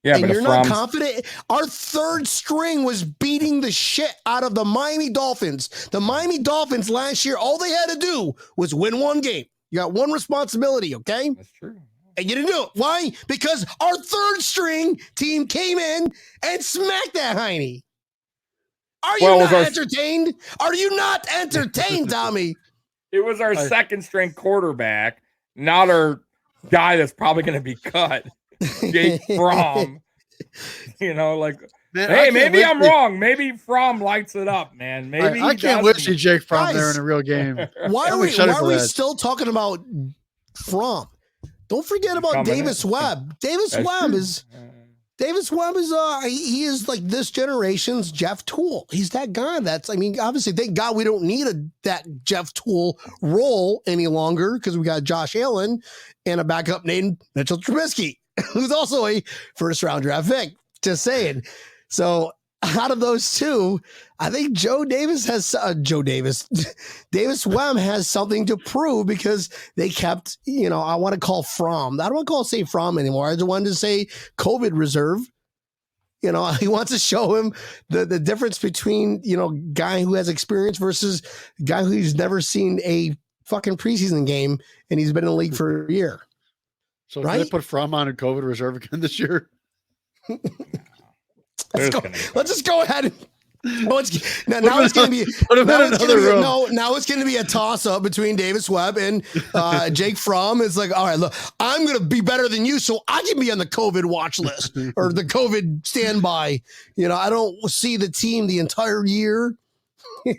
Yeah,
and
but
you're not confident. Our third string was beating the shit out of the Miami Dolphins. The Miami Dolphins last year, all they had to do was win one game. You got one responsibility, okay?
That's true.
And you didn't do it. Why? Because our third string team came in and smacked that Heine. Are you not entertained? Are you not entertained, Tommy?
It was our second string quarterback, not our guy that's probably going to be cut. Jake Fromm. Hey, maybe I'm wrong. Maybe Fromm lights it up, man. Maybe
I can't wait to see Jake Fromm there in a real game.
Why are we still talking about Fromm? Don't forget about Davis Webb. Davis Webb is he is like this generation's Jeff Toole. He's that guy obviously thank God we don't need that Jeff Toole role any longer because we got Josh Allen and a backup named Mitchell Trubisky, who's also a first round draft pick. Just saying. So out of those two, I think Davis Webb has something to prove because they kept, I want to call Fromm. I don't want to say Fromm anymore. I just wanted to say COVID reserve. He wants to show him the difference between, guy who has experience versus guy who's never seen a fucking preseason game and he's been in the league for a year.
So right? Did they put Fromm on a COVID reserve again this year?
Let's just go ahead. now it's going to be now it's going to be a toss up between Davis Webb and Jake Fromm. It's like, all right, look, I'm going to be better than you, so I can be on the COVID watch list or the COVID standby. You know, I don't see the team the entire year. It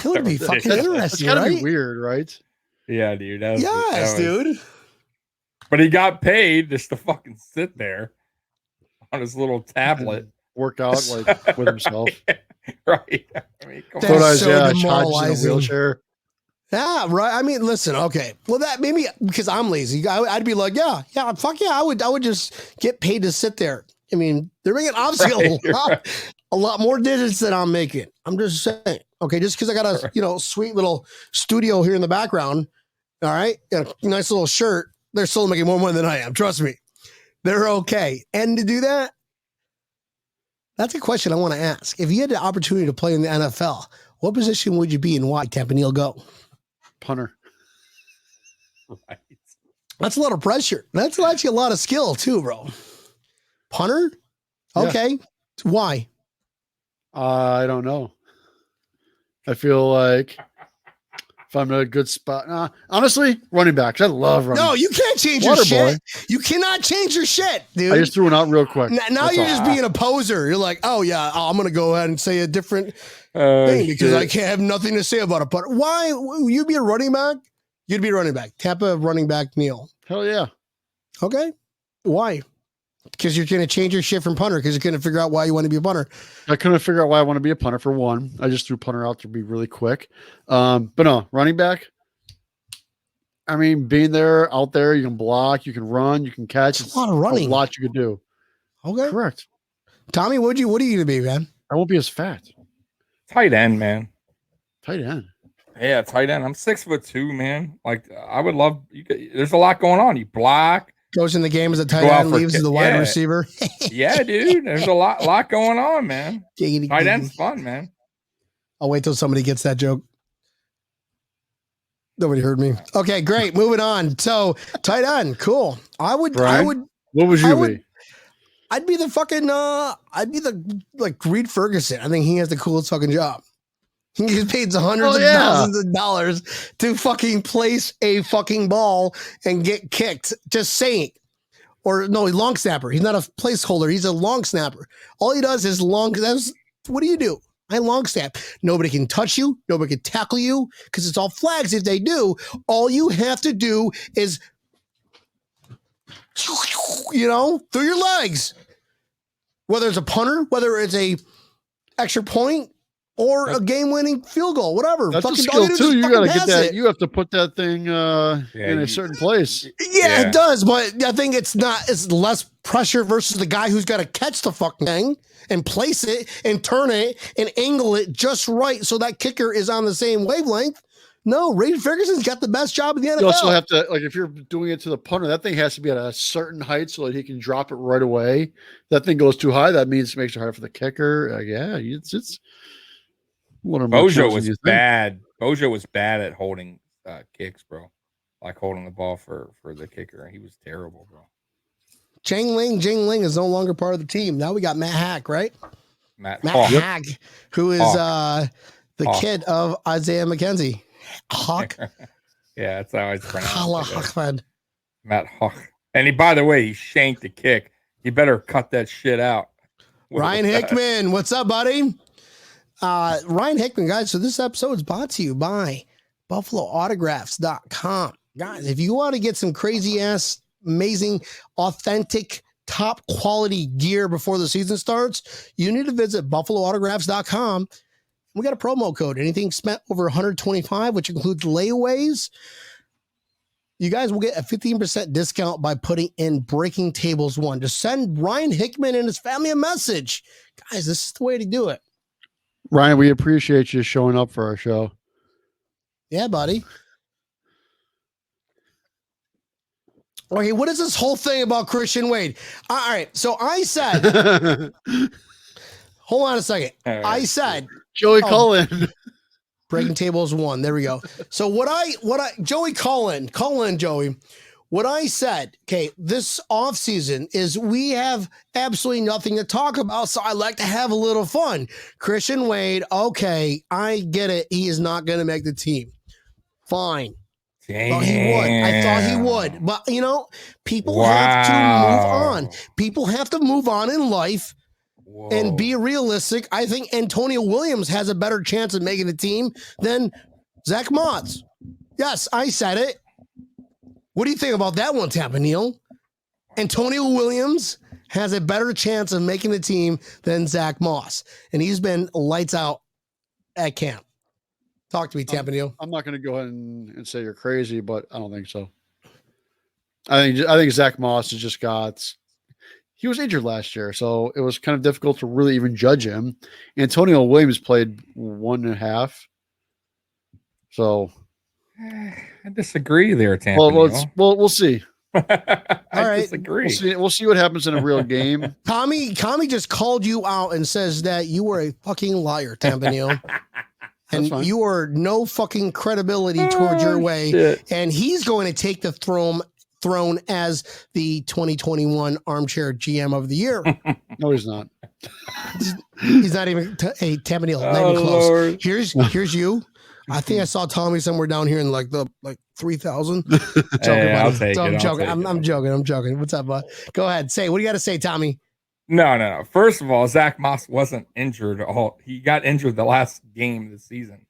would be fucking interesting. It's gotta
be weird, right?
Yeah, dude.
Dude.
But he got paid just to fucking sit there on his little tablet,
work out like with himself.
Right. I mean, come
on.
Hodges in a wheelchair.
Yeah, right. I mean, listen, okay. Well, that maybe because I'm lazy, I'd be like, yeah, fuck yeah. I would just get paid to sit there. I mean, they're making obviously a lot more digits than I'm making. I'm just saying, okay, just because I got a sweet little studio here in the background, all right, a nice little shirt, they're still making more money than I am. Trust me, they're okay. And to do that, that's a question I want to ask. If you had the opportunity to play in the NFL, what position would you be and why? Campanile, go.
Punter.
Right.
That's a lot of pressure. That's actually a lot of skill too, bro. Punter? Okay. Yeah. Why?
I don't know. I feel like if I'm in a good spot, honestly, running back. I love running.
No, you can't change your shit. You cannot change your shit, dude.
I just threw one out real quick.
Now you're just being a poser. You're like, oh yeah, I'm gonna go ahead and say a different thing because I can't have nothing to say about a punter. Why? You'd be a running back? You'd be a running back. Tampa running back, Neil.
Hell yeah.
Okay. Why? Because you're going to change your shit from punter because you're going to figure out why you want to be a punter.
I couldn't figure out why I want to be a punter for one. I just threw punter out to be really quick. But no, running back. I mean, being there, out there, you can block, you can run, you can catch.
It's a lot of running.
A lot you could do.
Okay.
Correct.
Tommy, what are you going to be, man?
I won't be as fat.
Tight end, man.
Tight end.
Yeah, tight end. I'm 6'2", man. Like I would love. There's a lot going on. You block.
Goes in the game as a tight end, leaves as the wide receiver.
Yeah, dude. There's a lot going on, man. Tight end's fun, man.
I'll wait till somebody gets that joke. Nobody heard me. Okay, great. Moving on. So tight end, cool.
Brian, what would you be?
I'd be the fucking I'd be the like Reed Ferguson. I think he has the coolest fucking job. He gets paid hundreds of thousands of dollars to fucking place a fucking ball and get kicked. Just saying. Or no, long snapper. He's not a placeholder. He's a long snapper. All he does is what do you do? I long snap. Nobody can touch you. Nobody can tackle you because it's all flags. If they do, all you have to do is, through your legs. Whether it's a punter, whether it's a extra point, or a game-winning field goal, whatever.
That's a skill too. You got to get that. You have to put that thing in a certain place.
Yeah, it does. But I think it's less pressure versus the guy who's got to catch the fucking thing and place it and turn it and angle it just right so that kicker is on the same wavelength. No, Reed Ferguson's got the best job in the NFL.
You also have to, like, if you're doing it to the punter, that thing has to be at a certain height so that he can drop it right away. If that thing goes too high, that means it makes it hard for the kicker. It's
Bojo was bad. Bojo was bad at holding kicks, bro. Like holding the ball for the kicker. He was terrible, bro.
Jing Ling is no longer part of the team. Now we got Matt Hack, right?
Matt
Hack, who is the kid of Isaiah McKenzie. Hawk.
Yeah, that's how it's pronounced. Matt Hawk. And by the way, he shanked the kick. You better cut that shit out.
Ryan Hickman, what's up, buddy? Ryan Hickman, guys. So this episode is brought to you by BuffaloAutographs.com. Guys, if you want to get some crazy ass, amazing, authentic, top quality gear before the season starts, you need to visit BuffaloAutographs.com. We got a promo code. Anything spent over 125, which includes layaways, you guys will get a 15% discount by putting in Breaking Tables 1. Just send Ryan Hickman and his family a message. Guys, this is the way to do it.
Ryan, we appreciate you showing up for our show.
Yeah, buddy. Okay, what is this whole thing about Christian Wade? All right, so I said, hold on a second. I said,
Joey Cullen.
Breaking Tables 1. There we go. So Joey Cullen, Joey. what I said, okay, this offseason is we have absolutely nothing to talk about, so I like to have a little fun. Christian Wade, okay, I get it. He is not going to make the team. Fine. Well, he would. I thought he would. But, you know, people have to move on. People have to move on in life and be realistic. I think Antonio Williams has a better chance of making the team than Zach Moss. Yes, I said it. What do you think about that one, Tampa Neal? Antonio Williams has a better chance of making the team than Zach Moss, and he's been lights out at camp. Talk to me, Tampa Neal.
I'm not going to go ahead and say you're crazy, but I don't think so. I think Zach Moss has just he was injured last year, so it was kind of difficult to really even judge him. Antonio Williams played 1.5. So
I disagree there, Tampa.
We'll see.
I disagree.
We'll see what happens in a real game.
Tommy just called you out and says that you were a fucking liar, Tampa Neal. And you are no fucking credibility towards your way.
Shit.
And he's going to take the throne as the 2021 armchair GM of the year.
No, he's not.
He's not even hey, Tampa Neal, not even close.
Lord.
Here's you. I think I saw Tommy somewhere down here in like 3,000.
I'll take it.
I'm joking. I'm joking. What's up, bud? Go ahead. Say, what do you got to say, Tommy?
No. First of all, Zach Moss wasn't injured. He got injured the last game of the season,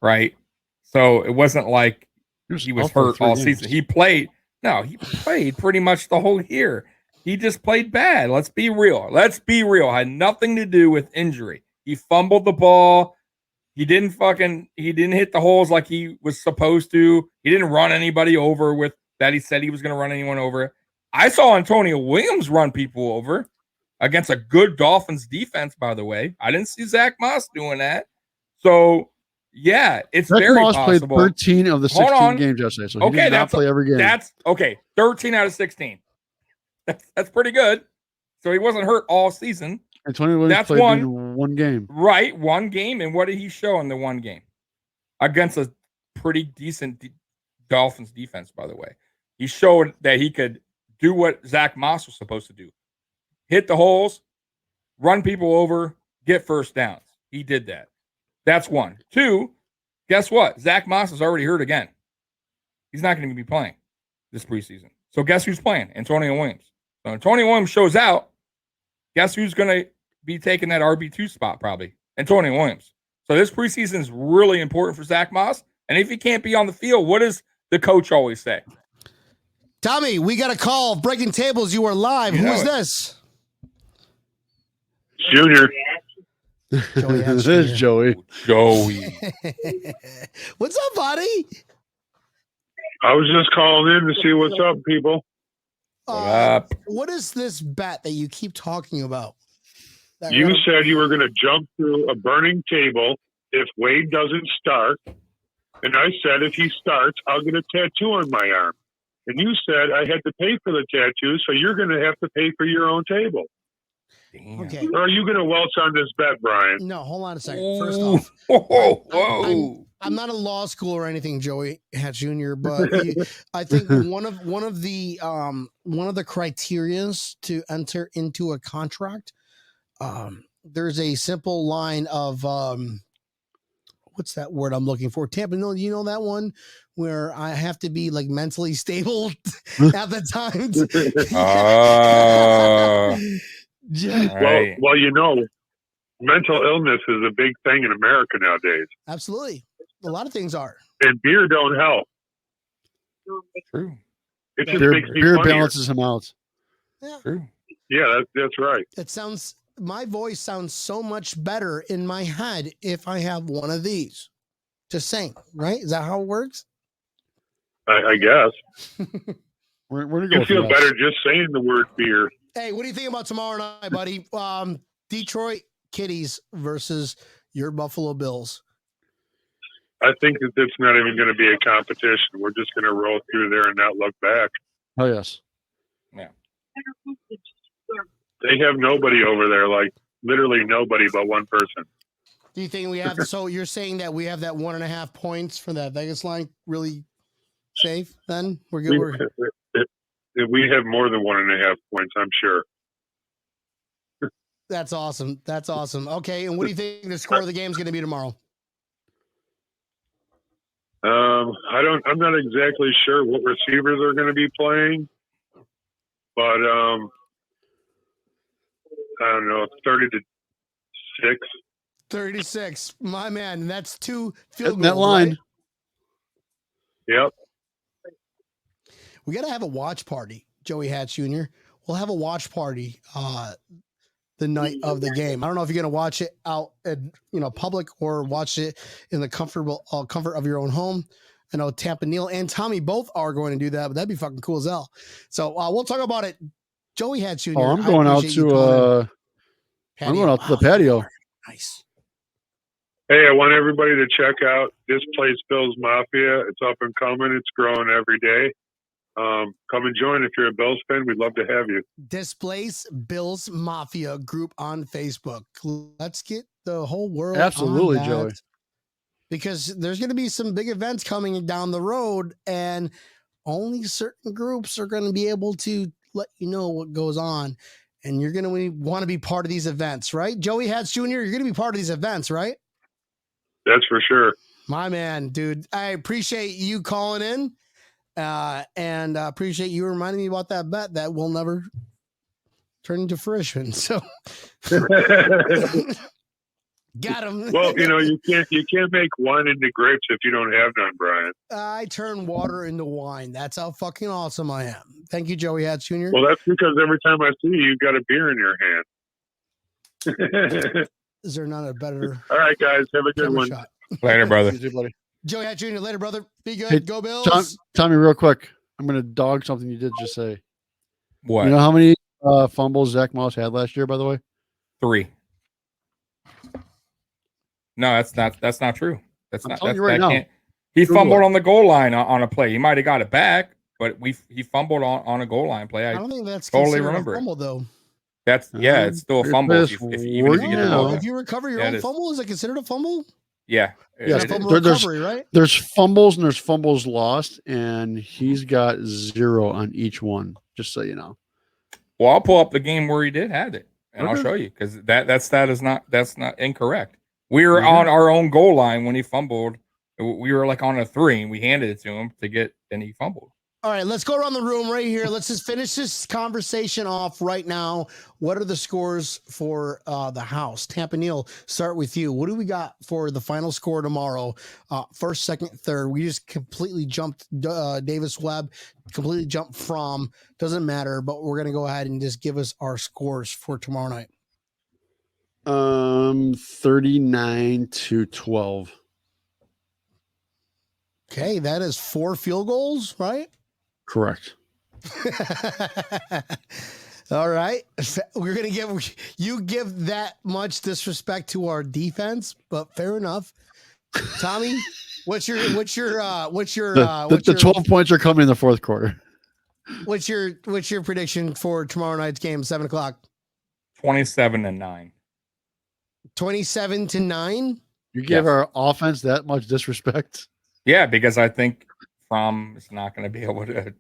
right? So it wasn't like he was hurt all season. He played pretty much the whole year. He just played bad. Let's be real. Had nothing to do with injury. He fumbled the ball. He didn't hit the holes like he was supposed to. He didn't run anybody over with that. He said he was going to run anyone over. I saw Antonio Williams run people over against a good Dolphins defense, by the way. I didn't see Zach Moss doing that. So, yeah, it's
Zach
very
Moss
possible.
Played 13 of the 16 games yesterday, so he did not play every game.
That's okay. 13 out of 16. That's pretty good. So he wasn't hurt all season.
Antonio Williams played one game.
Right, one game. And what did he show in the one game? Against a pretty decent Dolphins defense, by the way. He showed that he could do what Zach Moss was supposed to do. Hit the holes, run people over, get first downs. He did that. That's one. Two, guess what? Zach Moss is already hurt again. He's not going to be playing this preseason. So guess who's playing? Antonio Williams. So Antonio Williams shows out. Guess who's going to be taking that RB2 spot probably? Antonio Williams. So this preseason is really important for Zach Moss. And if he can't be on the field, what does the coach always say?
Tommy, we got a call. Breaking Tables, you are live. Who's this?
Junior.
Joey.
This is Joey.
What's up, buddy?
I was just calling in to see what's up, people.
What is this bet that you keep talking about?
You said you were going to jump through a burning table if Wade doesn't start. And I said, if he starts, I'll get a tattoo on my arm. And you said I had to pay for the tattoo, so you're going to have to pay for your own table.
Damn.
Okay.
Or are you going to welch on this bet, Brian?
No, hold on a second. First off,
Whoa.
I'm not in law school or anything, Joey Hatch Jr., but I think one of the criterias to enter into a contract, there's a simple line of what's that word I'm looking for? Tampa, no, you know that one where I have to be like mentally stable at the time.
Right.
Well, you know, mental illness is a big thing in America nowadays.
Absolutely. A lot of things are.
And beer don't help.
True.
It just
Beer
makes me funnier.
balances him out.
Yeah.
True.
Yeah, that's right.
My voice sounds so much better in my head if I have one of these to sing, right? Is that how it works?
I guess.
We're gonna go
You
with
feel
yes.
better just saying the word beer.
Hey, what do you think about tomorrow night, buddy? Detroit Kitties versus your Buffalo Bills.
I think that it's not even going to be a competition. We're just going to roll through there and not look back.
Oh yes.
Yeah.
They have nobody over there, like literally nobody but one person.
Do you think we have? So you're saying that we have that 1.5 points for that Vegas line really safe? Then we're good.
we have more than 1.5 points, I'm sure.
That's awesome. That's awesome. Okay, and what do you think the score of the game is going to be tomorrow?
I'm not exactly sure what receivers are going to be playing, but I don't know, 30-6.
36, my man. And that's 2 field goals.
That line.
Right?
Yep.
We got to have a watch party, Joey Hatch Jr. We'll have a watch party the night of the game. I don't know if you're going to watch it out in public or watch it in the comfort of your own home. I know Tampa Neil and Tommy both are going to do that, but that'd be fucking cool as hell. So we'll talk about it. Joey Hatch Jr.
I'm going out to the patio.
Nice.
Hey, I want everybody to check out This Place Bills Mafia. It's up and coming. It's growing every day. Come and join if you're a Bills fan. We'd love to have you.
Displace Bills Mafia group on Facebook. Let's get the whole world.
Absolutely,
on that,
Joey.
because there's going to be some big events coming down the road, and only certain groups are going to be able to let you know what goes on. And you're going to want to be part of these events, right? Joey Hatch Jr., you're going to be part of these events, right?
That's for sure.
My man, dude. I appreciate you calling in. And appreciate you reminding me about that bet that will never turn into fruition. So got him.
Well, you can't make wine into grapes if you don't have none, Brian.
I turn water into wine. That's how fucking awesome I am. Thank you, Joey Hatch Jr.
Well, that's because every time I see you, you've got a beer in your hand.
Is there not a better?
All right, guys, have a good one.
Shot?
Later, brother.
Joey Hatch Jr. Later, brother. Be good.
Hey,
Go Bills.
Tommy, real quick. I'm going to dog something you did just say.
What?
You know how many fumbles Zach Moss had last year, by the way?
3. No, that's not true. That's
I'm
not.
telling
That's,
you right
that
now.
can't. He
Google
fumbled
it.
on the goal line on a play. He might have got it back, but he fumbled on a goal line play.
I don't think that's
totally
considered
remember
a
it.
fumble, though.
It's still a
Here's
fumble
this
even if you get the
right
ball
now.
back.
If you recover your
Yeah, it
own
is.
fumble, is it considered a fumble?
Yeah.
Yeah,
It's
It
a
is.
fumble
There's-
recovery, right?
There's fumbles and there's fumbles lost, and he's got 0 on each one, just so you know.
Well, I'll pull up the game where he did have it, and I'll
Okay.
show you because that stat is not incorrect. We were
Yeah.
on our own goal line when he fumbled. We were like on a 3, and we handed it to him to get, and he fumbled.
All right, let's go around the room right here. Let's just finish this conversation off right now. What are the scores for the house? Tampa Neil, start with you. What do we got for the final score tomorrow? First, second, third. We just completely jumped Davis Webb, completely jumped from. Doesn't matter, but we're going to go ahead and just give us our scores for tomorrow night.
39-12.
Okay, that is 4 field goals, right?
Correct.
All right. We're going to give that much disrespect to our defense, but fair enough. Tommy, what's your
The 12 points are coming in the fourth quarter.
what's your prediction for tomorrow night's game, 7:00?
27-9.
27-9.
You give
Yes.
our offense that much disrespect?
Yeah, because I think Fromm is not going to be able to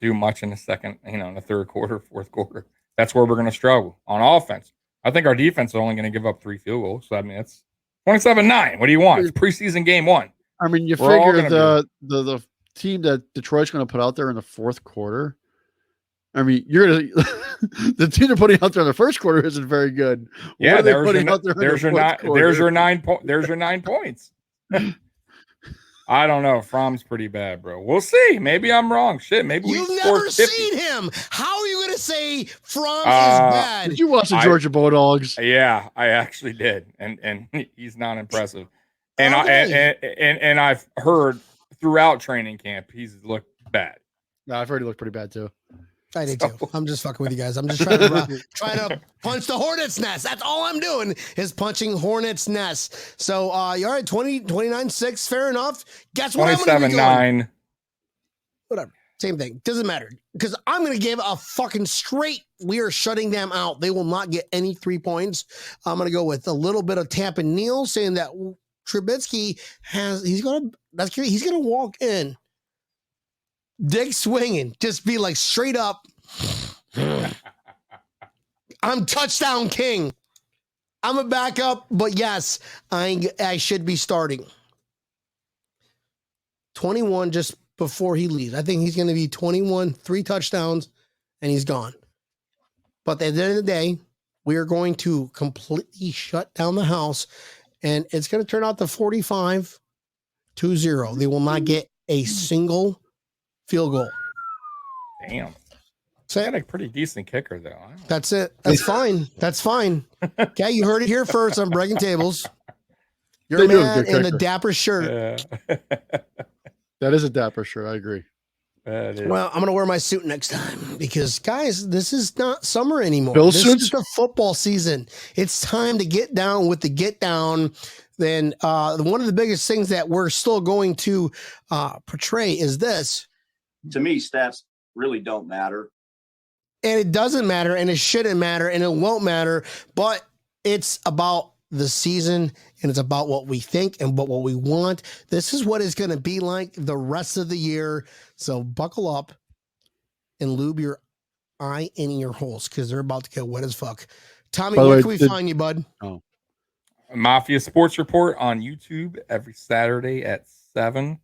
do much in the second, in the third quarter, fourth quarter. That's where we're going to struggle on offense. I think our defense is only going to give up 3 field goals. So, I mean, it's 27-9. What do you want? It's preseason game 1.
I mean, you
We're all
figure
gonna
the team that Detroit's going to put out there in the fourth quarter. I mean, you're going to the team they're putting out there in the first quarter isn't very good.
Yeah,
What are they
there's
putting
your,
out there in the
there's, your
fourth
nine,
quarter?
there's your 9 there's your 9 points. I don't know. Fromm's pretty bad, bro. We'll see. Maybe I'm wrong. Shit, maybe
You've
we score
never
50.
seen him. How are you going to say Fromm is bad?
Did you watch the
I-
Georgia Bulldogs?
Yeah, I actually did, and he's not impressive. And
Okay.
and I've heard throughout training camp he's looked bad.
No, I've heard he looked pretty bad too.
I did too. I'm just fucking with you guys. I'm just trying to punch the hornet's nest. That's all I'm doing is punching hornet's nest. So, all right, 29-6, fair enough. Guess what? I'm gonna be going?
27-9.
Whatever. Same thing. Doesn't matter. Because I'm going to give a fucking straight, we are shutting them out. They will not get any 3 points. I'm going to go with a little bit of Tampa Neil saying that Trubisky he's going to walk in dick swinging, just be like straight up. I'm touchdown king. I'm a backup, but yes, I should be starting. 21 just before he leaves. I think he's going to be 21, 3 touchdowns, and he's gone. But at the end of the day, we are going to completely shut down the house, and it's going to turn out to 45-0. They will not get a single field goal.
Damn.
So,
Got a pretty decent kicker, though.
that's it. That's fine. That's fine. Okay, you heard it here first. I'm breaking tables. You're a man in a dapper shirt.
Yeah.
That is a dapper shirt. I agree.
Well, I'm going to wear my suit next time because, guys, this is not summer anymore.
Bill
this
suits?
is the football season. It's time to get down with the get down. Then one of the biggest things that we're still going to portray is this.
To me, stats really don't matter.
And it doesn't matter, and it shouldn't matter, and it won't matter. But it's about the season, and it's about what we think and what we want. This is what it's going to be like the rest of the year. So buckle up and lube your eye and ear holes because they're about to get wet as fuck. Tommy, where can we find you, bud?
Oh,
Mafia Sports Report on YouTube every Saturday at 7.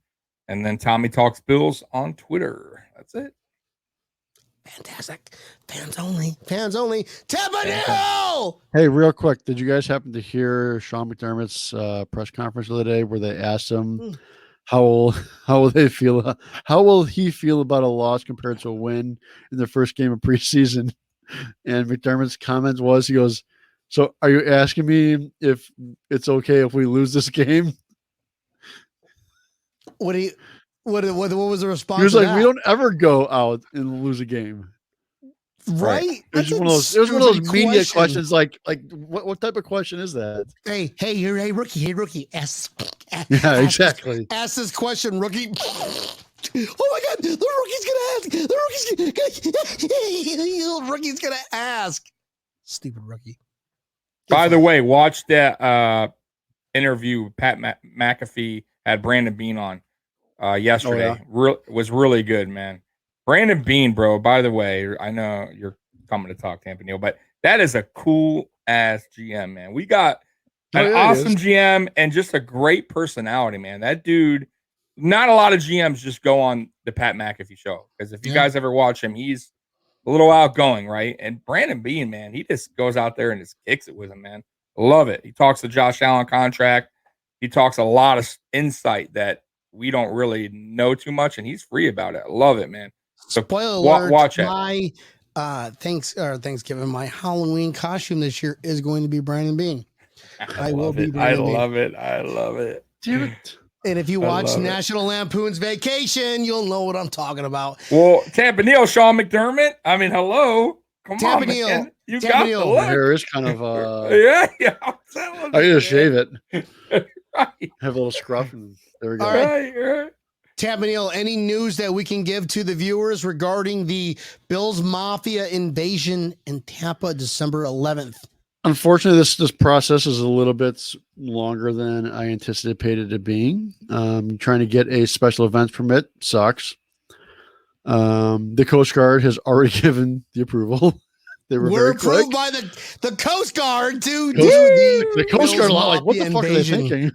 And then Tommy Talks Bills on Twitter. That's it.
Fantastic. Fans only. Fans only. Tabernacle!
hey, real quick, did you guys happen to hear Sean McDermott's press conference the other day where they asked him how will he feel about a loss compared to a win in the first game of preseason? And McDermott's comment was, he goes, "So are you asking me if it's okay if we lose this game?"
What was the response?
He was
to
like,
that?
"We don't ever go out and lose a game."
Right?
It was one of those media questions. Like what type of question is that?
Hey, rookie. Ask
Exactly.
Ask this question, rookie. Oh my God, the rookie's gonna ask. Stupid rookie.
By the way, watch that interview Pat McAfee had Brandon Bean on yesterday. Was really good, man. Brandon Bean, bro. By the way, I know you're coming to talk Tampa Neal, but that is a cool ass GM, man. We got an awesome GM and just a great personality, man. That dude. Not a lot of GMs just go on the Pat McAfee show because if you guys ever watch him, he's a little outgoing, right? And Brandon Bean, man, he just goes out there and just kicks it with him, man. Love it. He talks the Josh Allen contract. He talks a lot of insight that we don't really know too much, and he's free about it. I love it, man. So
spoiler alert,
watch it.
My Thanksgiving, my Halloween costume this year is going to be Brandon Bean. I will be.
I love it.
Damn it.
And if you watch National Lampoon's Vacation, you'll know what I'm talking about.
Well, Tampa Neal, Sean McDermott. I mean, hello. Come on, man. You got the look.
My hair is kind of
yeah.
I gotta shave it. Right. Have a little scruff and there we go.
All right. Tampa Neal, any news that we can give to the viewers regarding the Bills Mafia invasion in Tampa, December 11th?
Unfortunately, this process is a little bit longer than I anticipated it being. Trying to get a special events permit sucks. The Coast Guard has already given the approval.
We're approved by the Coast Guard to do
the Coast Guard. Like, what the fuck
invasion.
are they thinking?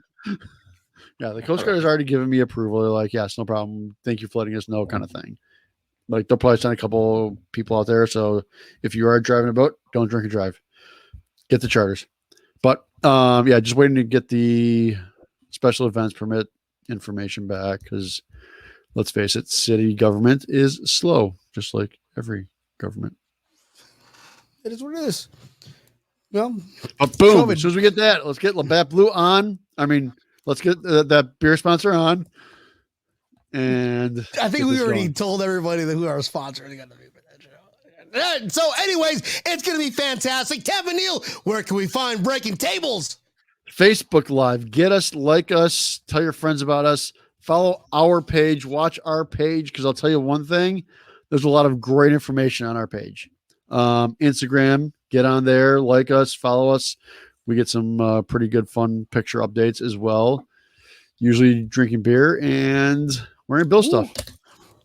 Yeah, the Coast Guard has already given me approval. They're like, yes, no problem. Thank you for letting us know, kind of thing. Like, they'll probably send a couple people out there. So if you are driving a boat, don't drink and drive. Get the charters. But just waiting to get the special events permit information back because let's face it, city government is slow, just like every government.
It is what it is. Well,
but boom, as soon as we get that, let's get Labatt Blue on. I mean, let's get that beer sponsor on. And
I think we already told everybody who our sponsor is going to be. So anyways, it's going to be fantastic. Tampa Neal, where can we find Breaking Tables?
Facebook Live. Get us, like us, tell your friends about us, follow our page, watch our page, because I'll tell you one thing, there's a lot of great information on our page. Instagram, get on there, like us, follow us. We get some pretty good fun picture updates as well. Usually drinking beer and wearing Bill stuff.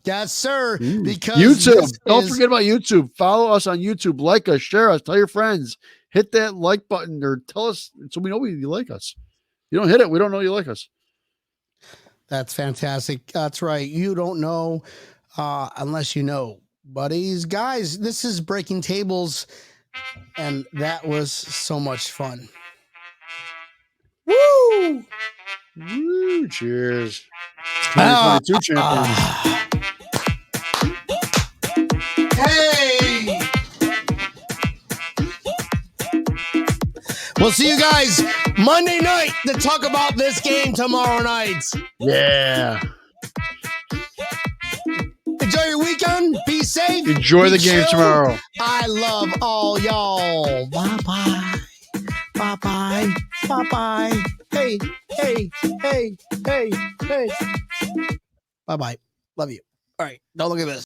Yes, sir. Because
YouTube. Don't forget about YouTube. Follow us on YouTube. Like us, share us, tell your friends. Hit that like button or tell us so we know you like us. You don't hit it, we don't know you like us.
That's fantastic. That's right. You don't know unless you know. Buddies, guys, this is Breaking Tables, and that was so much fun. Woo!
Woo, cheers. 2022 champions.
Hey! We'll see you guys Monday night to talk about this game tomorrow night.
Yeah.
Enjoy your weekend. Be safe.
Enjoy the game tomorrow.
I love all y'all. Bye-bye. Bye-bye. Bye-bye. Hey, hey, hey, hey, hey. Bye-bye. Love you. All right. Don't look at this.